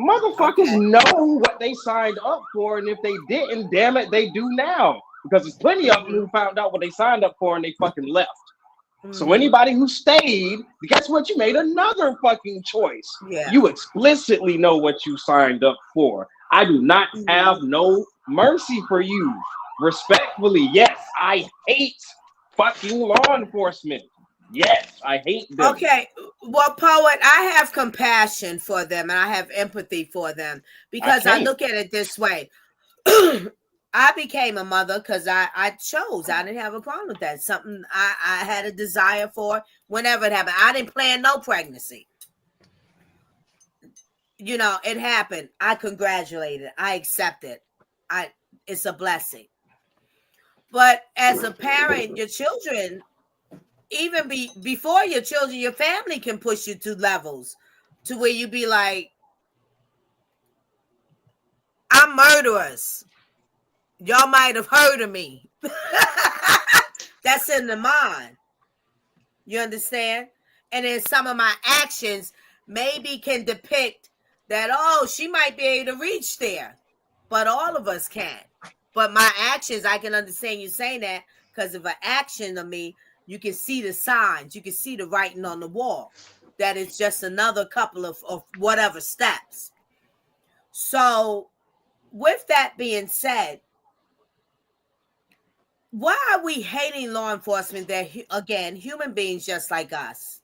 Motherfuckers know what they signed up for, and if they didn't, damn it, they do now. Because there's plenty of them who found out what they signed up for and they fucking left. So anybody who stayed, guess what? You made another fucking choice. Yeah. You explicitly know what you signed up for. I do not have no mercy for you. Respectfully, yes, I hate fucking law enforcement. Yes, I hate them. Okay, well, Poet, I have compassion for them and I have empathy for them because I look at it this way. I became a mother because I chose. I didn't have a problem with that. Something I had a desire for whenever it happened. I didn't plan no pregnancy. You know, it happened. I congratulate it. I accept it. It's a blessing. But as a parent, your children, even before your children, your family can push you to levels to where you be like, I'm murderous. Y'all might have heard of me. That's in the mind. You understand? And then some of my actions maybe can depict that, oh, she might be able to reach there. But all of us can't. But my actions, I can understand you saying that because of an action of me, you can see the signs. You can see the writing on the wall. That it's just another couple of whatever steps. So with that being said, why are we hating law enforcement? They're, again, human beings just like us.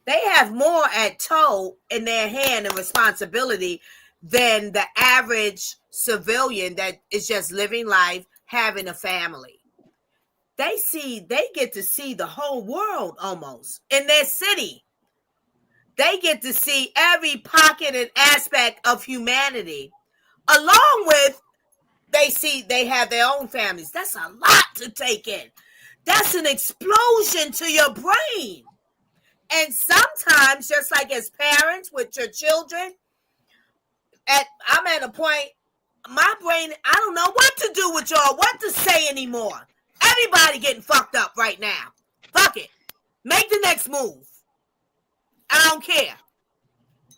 They have more at toe in their hand and responsibility than the average civilian that is just living life, having a family. They get to see the whole world almost in their city. They get to see every pocket and aspect of humanity, along with they have their own families. That's a lot to take in. That's an explosion to your brain. And sometimes, just like as parents with your children, I'm at a point, my brain, I don't know what to do with y'all, what to say anymore. Everybody getting fucked up right now. Fuck it. Make the next move. I don't care.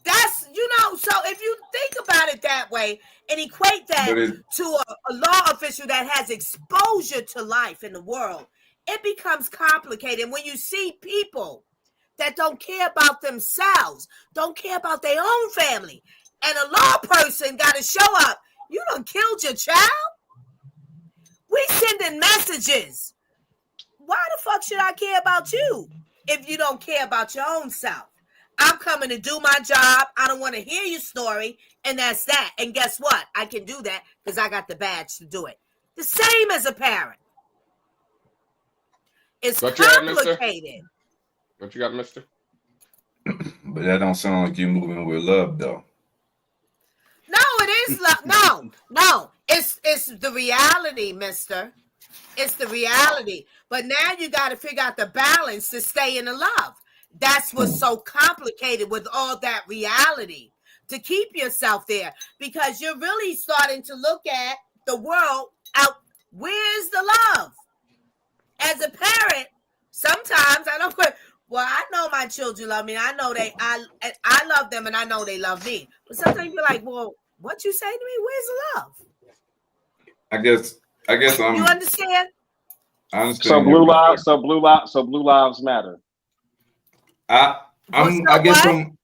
That's, so if you think about it that way and equate that to a law official that has exposure to life in the world, it becomes complicated. When you see people that don't care about themselves, don't care about their own family, and a law person got to show up, you done killed your child? We sending messages. Why the fuck should I care about you if you don't care about your own self? I'm coming to do my job. I don't want to hear your story, and that's that. And guess what? I can do that because I got the badge to do it. The same as a parent. It's complicated. What you got, mister? But that don't sound like you moving with love, though. No, it is love. No. It's the reality, mister. It's the reality. But now you got to figure out the balance to stay in the love. That's what's so complicated with all that reality, to keep yourself there, because you're really starting to look at the world out. Where's the love? as a parent, sometimes I don't put. Well, I know my children love me. I know I love them, and I know they love me. But sometimes you're like, well, what you say to me? Where's the love? I guess I'm. You understand? I understand. So blue lives matter. I guess I'm.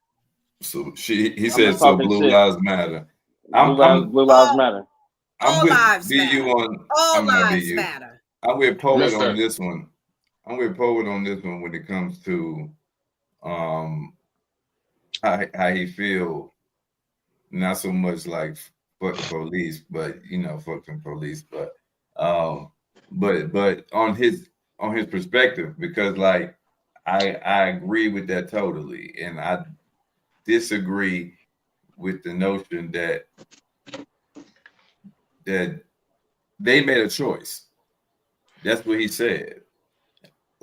So he said so. Blue lives matter. Blue lives matter. I'm all with lives BU matter. on. All I'm not lives BU. matter. I'm with Poet Mister. on this one. I'm with Poet on this one when it comes to how he feel. Not so much like fuck the police, but fuck them police, but on his perspective, because like I agree with that totally, and I disagree with the notion that they made a choice. That's what he said.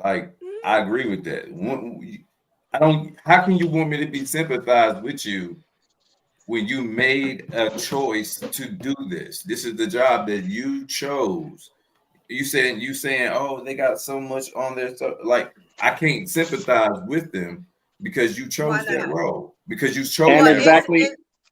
Like, I agree with that. How can you want me to be sympathized with you when you made a choice to do this? This is the job that you chose. You saying, oh, they got so much on their stuff. Like, I can't sympathize with them because you chose that role. Because you chose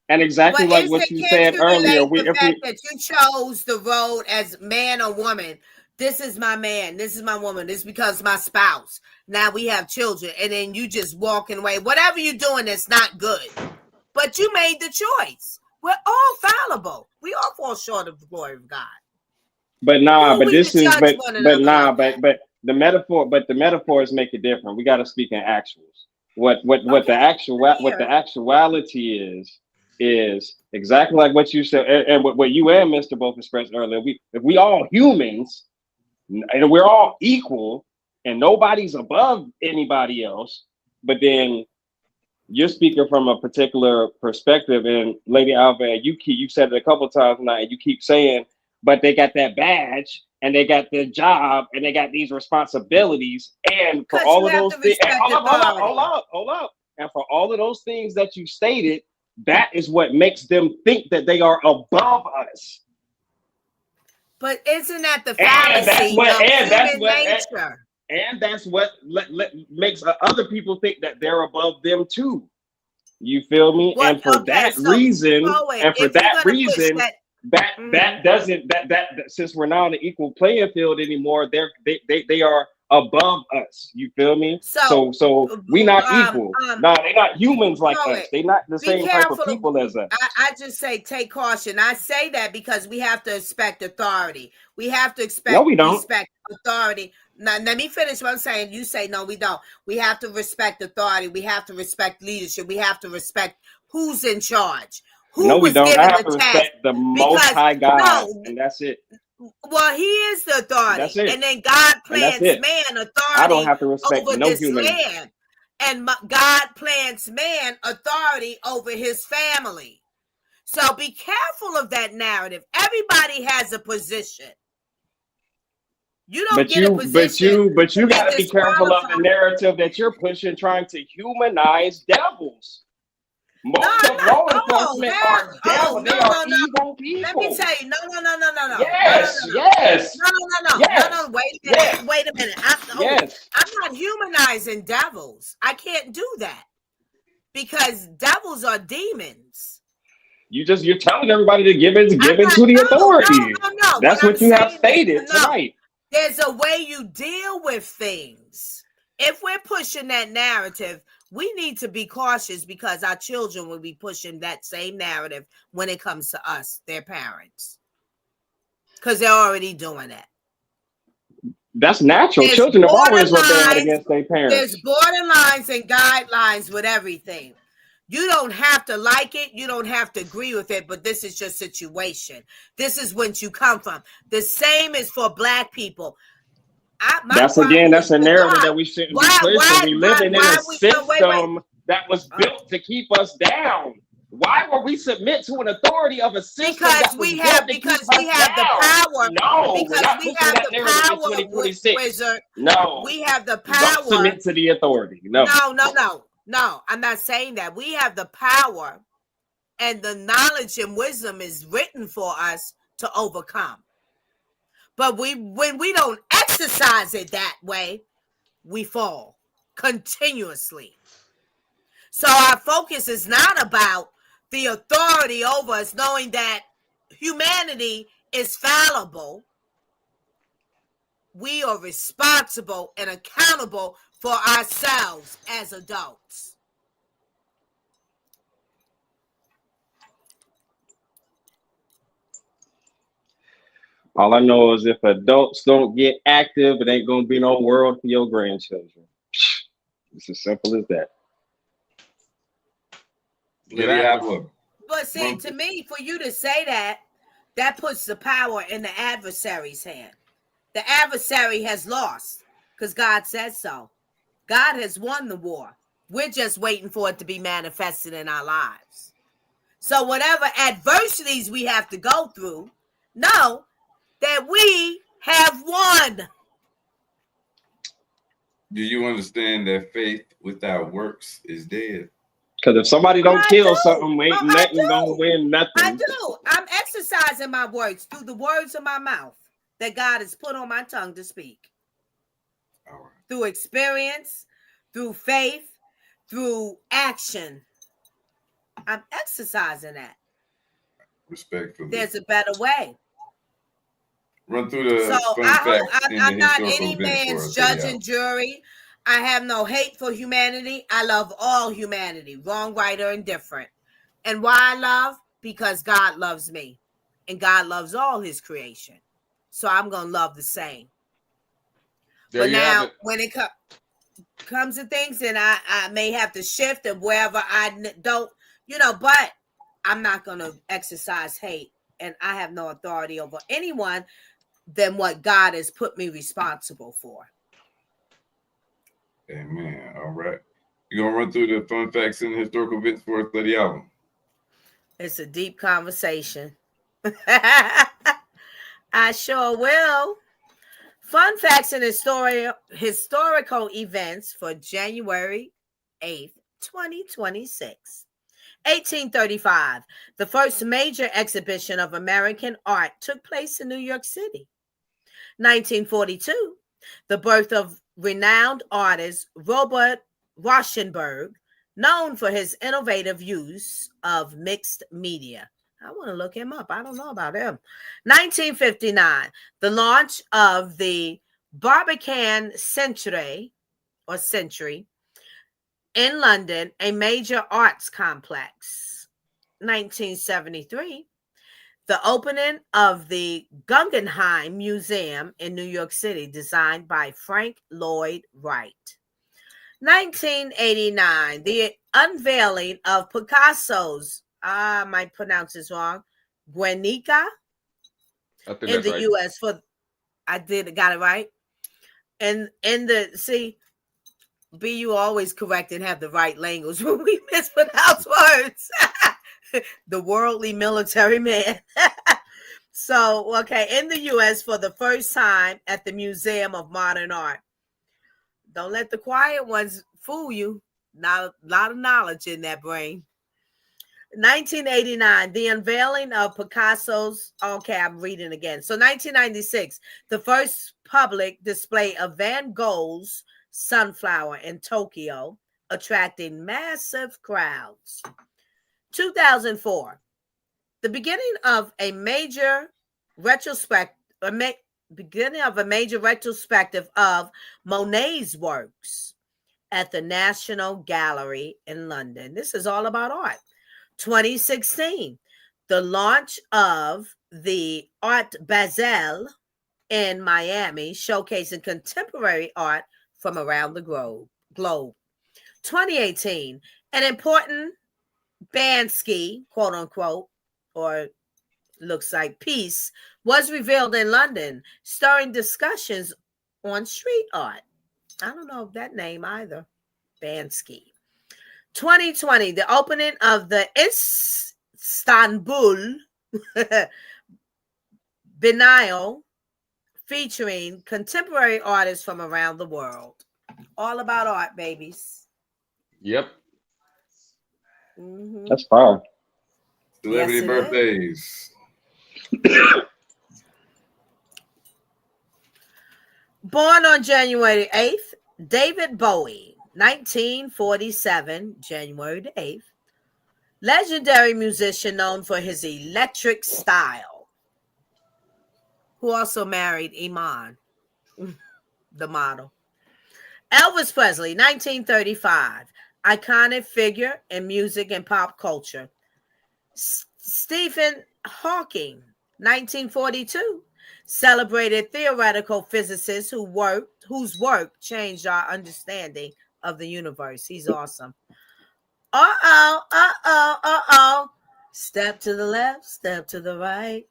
and exactly like what you said earlier. The fact that you chose the road as man or woman. This is my man. This is my woman. This is because my spouse. Now we have children, and then you just walking away. Whatever you're doing, that's not good. But you made the choice. We're all fallible. We all fall short of the glory of God. But the metaphors make it different. We got to speak in actuals. What the actuality is exactly like what you said, and what you and Mr. both expressed earlier. If we all humans and we're all equal and nobody's above anybody else, but then you're speaking from a particular perspective, and Lady Alva, you said it a couple of times now, and you keep saying, but they got that badge and they got their job and they got these responsibilities, and for all of those things, hold up, and for all of those things that you stated, that is what makes them think that they are above us. But isn't that the fallacy of human nature? And that's what makes other people think that they're above them too. You feel me? Well, and for that reason, that doesn't since we're not on an equal playing field anymore, they are above us. You feel me? So we not equal. No, they're not humans like us. They're not the same type of people as us. I just say take caution. I say that because we have to expect authority. We have to respect authority. Now, let me finish what I'm saying. You say, no, we don't. We have to respect authority. We have to respect leadership. We have to respect who's in charge. No, we don't. I have to respect the Most High God, and that's it. Well, he is the authority. And then God plants man authority I don't have to respect over no this human. land. And God plants man authority over his family. So be careful of that narrative. Everybody has a position. You don't get a position. But you got to be careful of the narrative that you're pushing, trying to humanize devils. Most of law enforcement are devils. They are evil people. Let me tell you, no. Yes. No. Wait a minute. I'm not humanizing devils. I can't do that because devils are demons. You're telling everybody to give it to the authority. No. That's what you have stated tonight. There's a way you deal with things. If we're pushing that narrative, we need to be cautious because our children will be pushing that same narrative when it comes to us, their parents, because they're already doing that. That's natural. Children have always rebelled against their parents. There's borderlines and guidelines with everything. You don't have to like it. You don't have to agree with it, but this is your situation. This is where you come from. The same is for Black people. That's a narrative that we shouldn't be pushing. We living in a system that was built to keep us down. Why would we submit to an authority of a system because we have the power. No, because we have the power. Wizard. No, we have the power. Don't submit to the authority. No. No, I'm not saying that. We have the power, and the knowledge and wisdom is written for us to overcome. But when we don't exercise exercise it that way, we fall continuously. So our focus is not about the authority over us, knowing that humanity is fallible. We are responsible and accountable for ourselves as adults. All I know is if adults don't get active, it ain't gonna be no world for your grandchildren. It's as simple as that. But see, to me, for you to say that, that puts the power in the adversary's hand. The adversary has lost because God said so. God has won the war. We're just waiting for it to be manifested in our lives. So whatever adversities we have to go through, know that we have won. Do you understand that faith without works is dead? Because if somebody don't kill something, ain't nothing gonna win nothing. I do. I'm exercising my words through the words of my mouth that God has put on my tongue to speak. Through experience, through faith, through action. I'm exercising that. Respectfully. There's a better way. Run through the I'm not any man's judge and jury. I have no hate for humanity. I love all humanity, wrong, right, or indifferent. And why I love? Because God loves me. And God loves all his creation. So I'm going to love the same. There but you now, have it. when it comes to things, then I may have to shift and wherever I don't, but I'm not going to exercise hate. And I have no authority over anyone than what God has put me responsible for. Amen. All right. You're going to run through the fun facts and historical events for us of the album. It's a deep conversation. I sure will. Fun facts and historical events for January 8th, 2026. 1835, the first major exhibition of American art took place in New York City. 1942, the birth of renowned artist Robert Rauschenberg, known for his innovative use of mixed media. I want to look him up. I don't know about him. 1959, the launch of the Barbican Century in London, a major arts complex. 1973, the opening of the Guggenheim Museum in New York City, designed by Frank Lloyd Wright. 1989, the unveiling of Picasso's, I might pronounce this wrong, Guernica in the U.S. got it right. And you always correct and have the right language when we mispronounce words. The worldly military man. So, in the U.S. for the first time at the Museum of Modern Art. Don't let the quiet ones fool you. Not a lot of knowledge in that brain. 1989, the unveiling of Picasso's, I'm reading again. So 1996, the first public display of Van Gogh's Sunflower in Tokyo, attracting massive crowds. 2004, the beginning of a major retrospective of Monet's works at the National Gallery in London. This is all about art. 2016, the launch of the Art Basel in Miami, showcasing contemporary art from around the globe. 2018, an important Banksy, quote unquote, or looks like piece, was revealed in London, stirring discussions on street art. I don't know that name either. Banksy. 2020, the opening of the Istanbul Biennale, featuring contemporary artists from around the world. All about art, babies. Yep. Mm-hmm. That's fine. Celebrity birthdays. Born on January 8th, David Bowie, 1947, January the 8th. Legendary musician known for his electric style, who also married Iman, the model. Elvis Presley, 1935, iconic figure in music and pop culture. Stephen Hawking, 1942, celebrated theoretical physicist whose work changed our understanding of the universe. He's awesome. Step to the left, step to the right.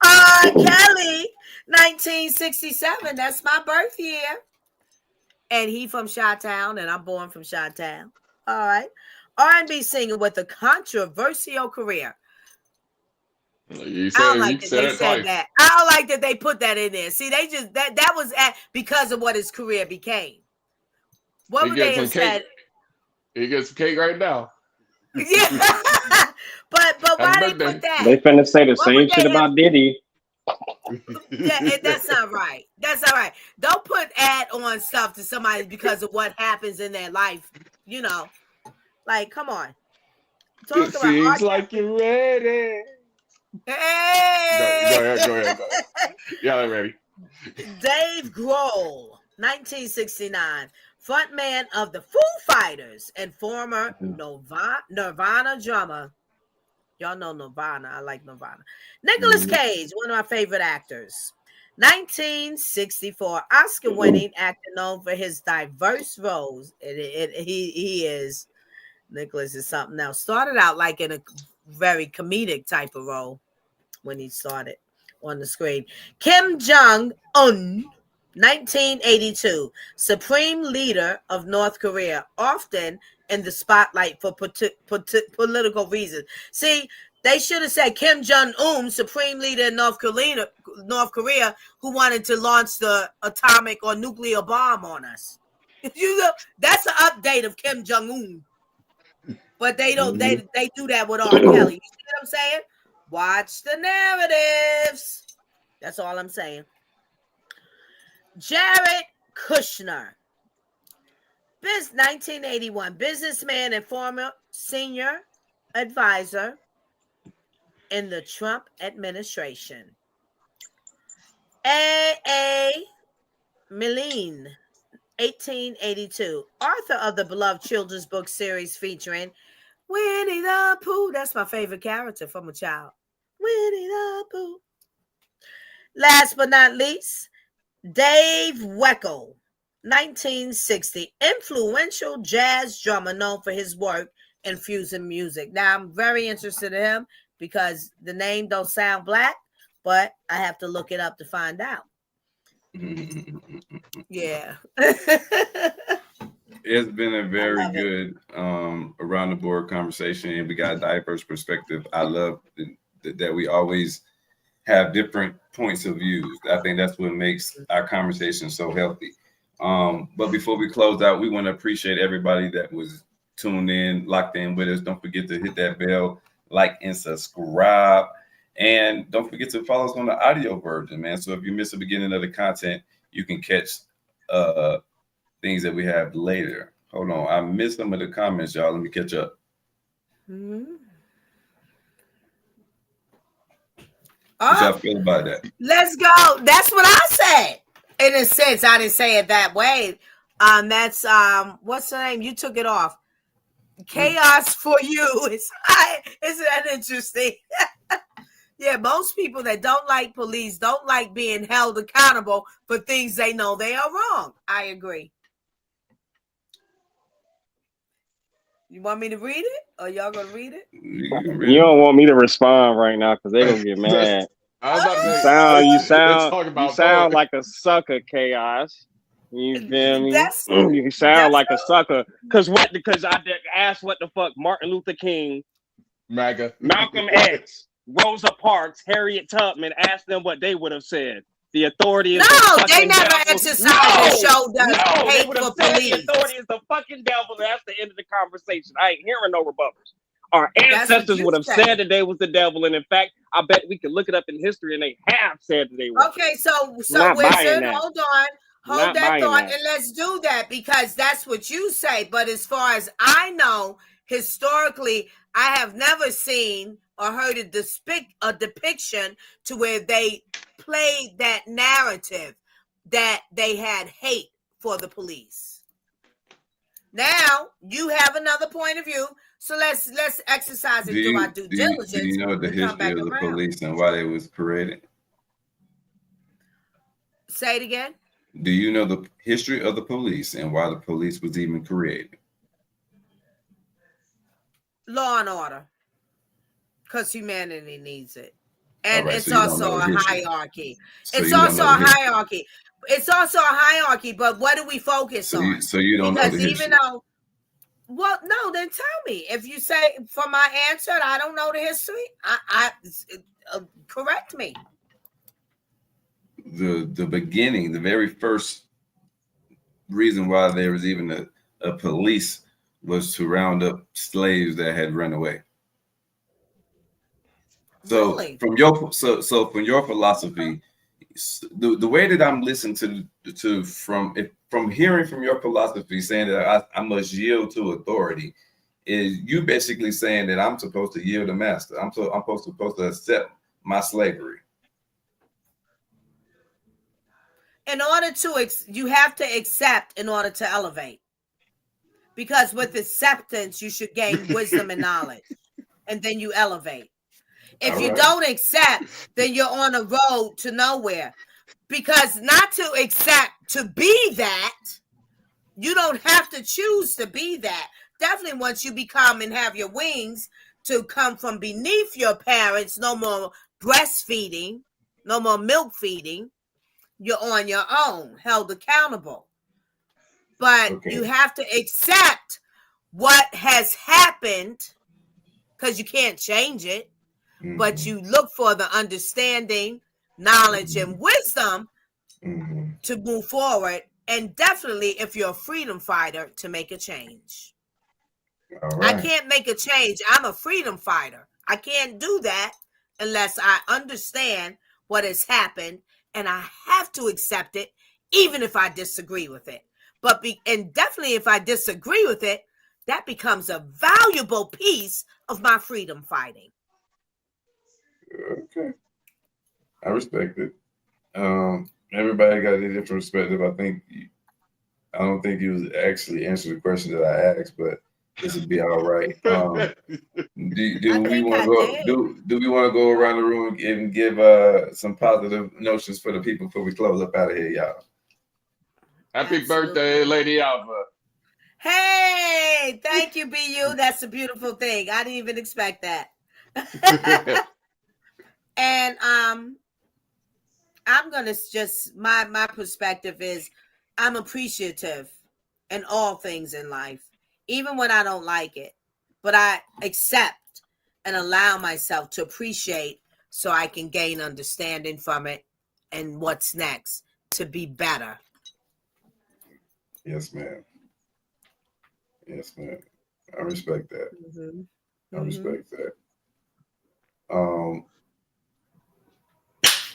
Kelly, 1967. That's my birth year. And he from Chi-Town, and I'm born from Chi-Town. All right. R&B singer with a controversial career. You I said, don't like you that said they it said twice. that. I don't like that they put that in there. See, they just that was because of what his career became. What He would gets they some have cake. said? He gets some cake right now. Yeah, but why Happy they birthday. put that? They finna say the What same would shit they have? about Diddy. Yeah, that's not right. That's not right. Don't put ad on stuff to somebody because of what happens in their life. You know, like, come on. Talk It about seems like you're ready. Hey! Go ahead. Y'all ready? Dave Grohl, 1969, frontman of the Foo Fighters and former Nirvana drummer. Y'all know Nirvana. I like Nirvana. Nicolas Cage, one of my favorite actors. 1964, Oscar-winning actor known for his diverse roles. He is. Nicholas is something else. Started out like in a very comedic type of role when he started on the screen. Kim Jong-un, 1982, supreme leader of North Korea, often in the spotlight for political reasons. See, they should have said Kim Jong-un, supreme leader in North Korea, who wanted to launch the atomic or nuclear bomb on us. You know, that's an update of Kim Jong-un. But they don't. They do that with R. Kelly. You see what I'm saying? Watch the narratives. That's all I'm saying. Jared Kushner, 1981, businessman and former senior advisor in the Trump administration. A. Milne, 1882, author of the beloved children's book series featuring Winnie the Pooh. That's my favorite character from a child. Winnie the Pooh. Last but not least, Dave Weckl, 1960, influential jazz drummer known for his work in fusion music. Now, I'm very interested in him because the name don't sound black, but I have to look it up to find out. Yeah. It's been a very good around the board conversation, and we got a diverse perspective. I love that we always have different points of views. I think that's what makes our conversation so healthy. But before we close out, we want to appreciate everybody that was tuned in, locked in with us. Don't forget to hit that bell, like, and subscribe. And don't forget to follow us on the audio version, man. So if you miss the beginning of the content, you can catch things that we have later. Hold on. I missed some of the comments, y'all. Let me catch up. What y'all feel about that? Let's go. That's what I said. In a sense, I didn't say it that way. That's what's the name? You took it off. Chaos for you. Isn't that interesting? Yeah, most people that don't like police don't like being held accountable for things they know they are wrong. I agree. You want me to read it, or y'all gonna read it? You don't want me to respond right now because they're gonna get mad. You sound like a sucker, Chaos. You feel me? You sound like a sucker. Because I asked what the fuck Martin Luther King, MAGA, Malcolm X, Rosa Parks, Harriet Tubman, asked them what they would have said. The authority is the they never devil. exercised and showed us hate they would have for said police. the authority is the fucking devil. That's the end of the conversation. I ain't hearing no rebuttals. Our ancestors would have said that they was the devil, and in fact, I bet we can look it up in history, and they have said that they were. Okay, so Not buying Wizard, that. hold on. Hold Not that buying thought, that. and let's do that because that's what you say. But as far as I know, historically, I have never seen or heard a depiction to where they played that narrative that they had hate for the police. Now you have another point of view, so let's exercise and do our due diligence. Do you know the and come history back of the around. police and why they was created? Say it again. Do you know the history of the police and why the police was even created? Law and order, because humanity needs it. And Right, it's so you don't also know a the history. hierarchy. So It's you don't also know a the history. hierarchy. It's also a hierarchy, but what do we focus So on? you don't know Because the even history. though, well, no, then tell me. If you say for my answer, I don't know the history, correct me. The beginning, the very first reason why there was even a police was to round up slaves that had run away. So Really? from your from your philosophy, the way that I'm listening to from hearing from your philosophy saying that I must yield to authority, is you basically saying that I'm supposed to yield to master. I'm supposed to accept my slavery. In order to, you have to accept in order to elevate. Because with acceptance, you should gain wisdom and knowledge. And then you elevate. If you don't accept, then you're on a road to nowhere. Because not to accept to be that, you don't have to choose to be that. Definitely once you become and have your wings to come from beneath your parents, no more breastfeeding, no more milk feeding. You're on your own, held accountable. But you have to accept what has happened because you can't change it. Mm-hmm. But you look for the understanding, knowledge, and wisdom to move forward. And definitely, if you're a freedom fighter, to make a change. All right. I can't make a change. I'm a freedom fighter. I can't do that unless I understand what has happened. And I have to accept it, even if I disagree with it. And definitely if I disagree with it, that becomes a valuable piece of my freedom fighting. Okay. I respect it. Everybody got a different perspective. I don't think you was actually answering the question that I asked, but this would be all right. Do we want to go around the room and give some positive notions for the people before we close up out of here, y'all? Happy birthday, Lady Alva. Hey, thank you, BU. That's a beautiful thing. I didn't even expect that. And I'm gonna just my perspective is I'm appreciative in all things in life, even when I don't like it. But I accept and allow myself to appreciate so I can gain understanding from it and what's next to be better. Yes, ma'am. Yes, ma'am. I respect that. I respect that.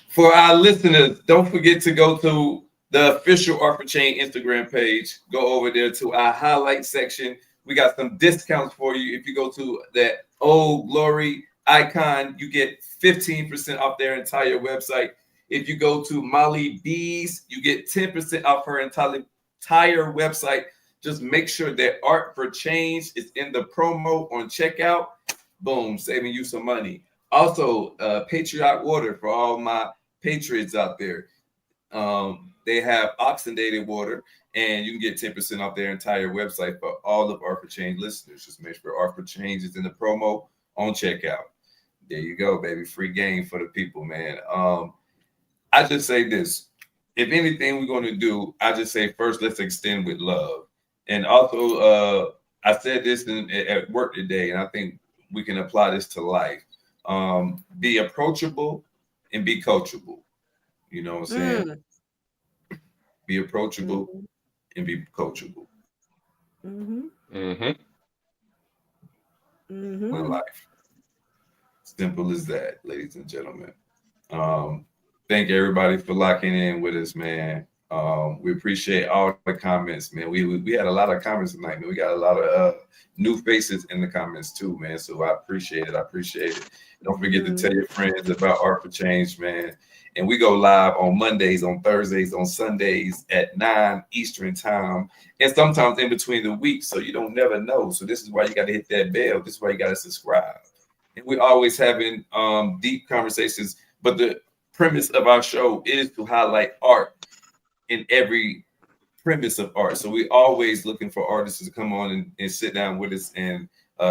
For our listeners, don't forget to go to the official Art for Change Instagram page. Go over there to our highlight section. We got some discounts for you. If you go to that Old Glory icon, you get 15% off their entire website. If you go to Molly Bees, you get 10% off her entire website. Just make sure that Art for Change is in the promo on checkout. Boom, saving you some money. Also, Patriot Water for all my patriots out there. They have oxidated water, and you can get 10% off their entire website for all of Art for Change listeners. Just make sure Art for Change is in the promo on checkout. There you go, baby. Free game for the people, man. I just say this. If anything we're going to do, I just say first, let's extend with love. And also, I said this at work today, and I think we can apply this to life. Be approachable and be coachable. You know what I'm saying? Be approachable and be coachable. In life. Simple as that, ladies and gentlemen. Thank everybody for locking in with us, man. We appreciate all the comments, man. We had a lot of comments tonight, man. We got a lot of new faces in the comments too, man. So I appreciate it. Don't forget to tell your friends about Art for Change, man. And we go live on Mondays, on Thursdays, on Sundays at 9 Eastern time, and sometimes in between the weeks. So you don't never know. So this is why you got to hit that bell. This is why you got to subscribe. And we're always having deep conversations. But the premise of our show is to highlight art in every premise of art. So we're always looking for artists to come on and sit down with us and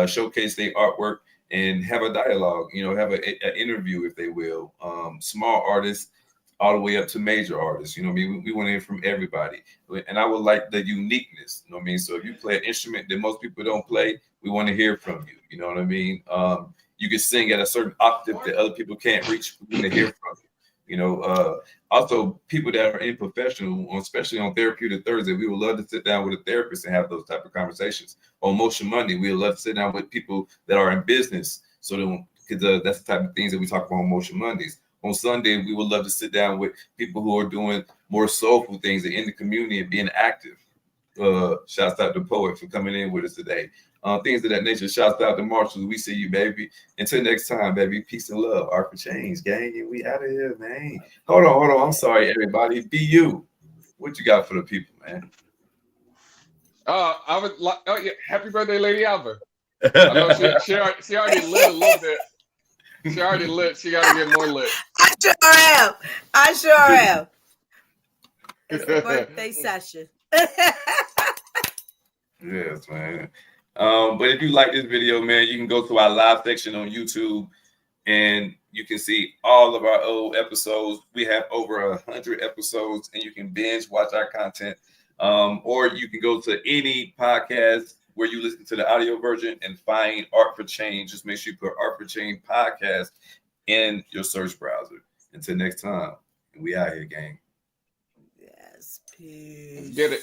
showcase their artwork and have a dialogue, have an interview, if they will. Small artists all the way up to major artists. We want to hear from everybody. And I would like the uniqueness, So if you play an instrument that most people don't play, we want to hear from you. You know what I mean? You can sing at a certain octave that other people can't reach. We want to hear from you. Also people that are in professional, especially on Therapeutic Thursday, we would love to sit down with a therapist and have those type of conversations. On Motion Monday, we would love to sit down with people that are in business. So that's the type of things that we talk about on Motion Mondays. On Sunday, we would love to sit down with people who are doing more soulful things in the community and being active. Shouts out to Poet for coming in with us today. Things of that nature. Shouts out to Marshall. We see you, baby. Until next time, baby. Peace and love. Art for Change, gang. And we out of here, man. Hold on. I'm sorry, everybody. Be you. What you got for the people, man? I would like. Oh yeah, happy birthday, Lady Alva. I know she already lit a little bit. She already lit. She got to get more lit. I sure am. It's a birthday session. Yes, man. But if you like this video, man, you can go to our live section on YouTube and you can see all of our old episodes. We have over 100 episodes and you can binge watch our content. Or you can go to any podcast where you listen to the audio version and find Art for Change. Just make sure you put Art for Change podcast in your search browser. Until next time, we out here, gang. Yes, peace. Get it.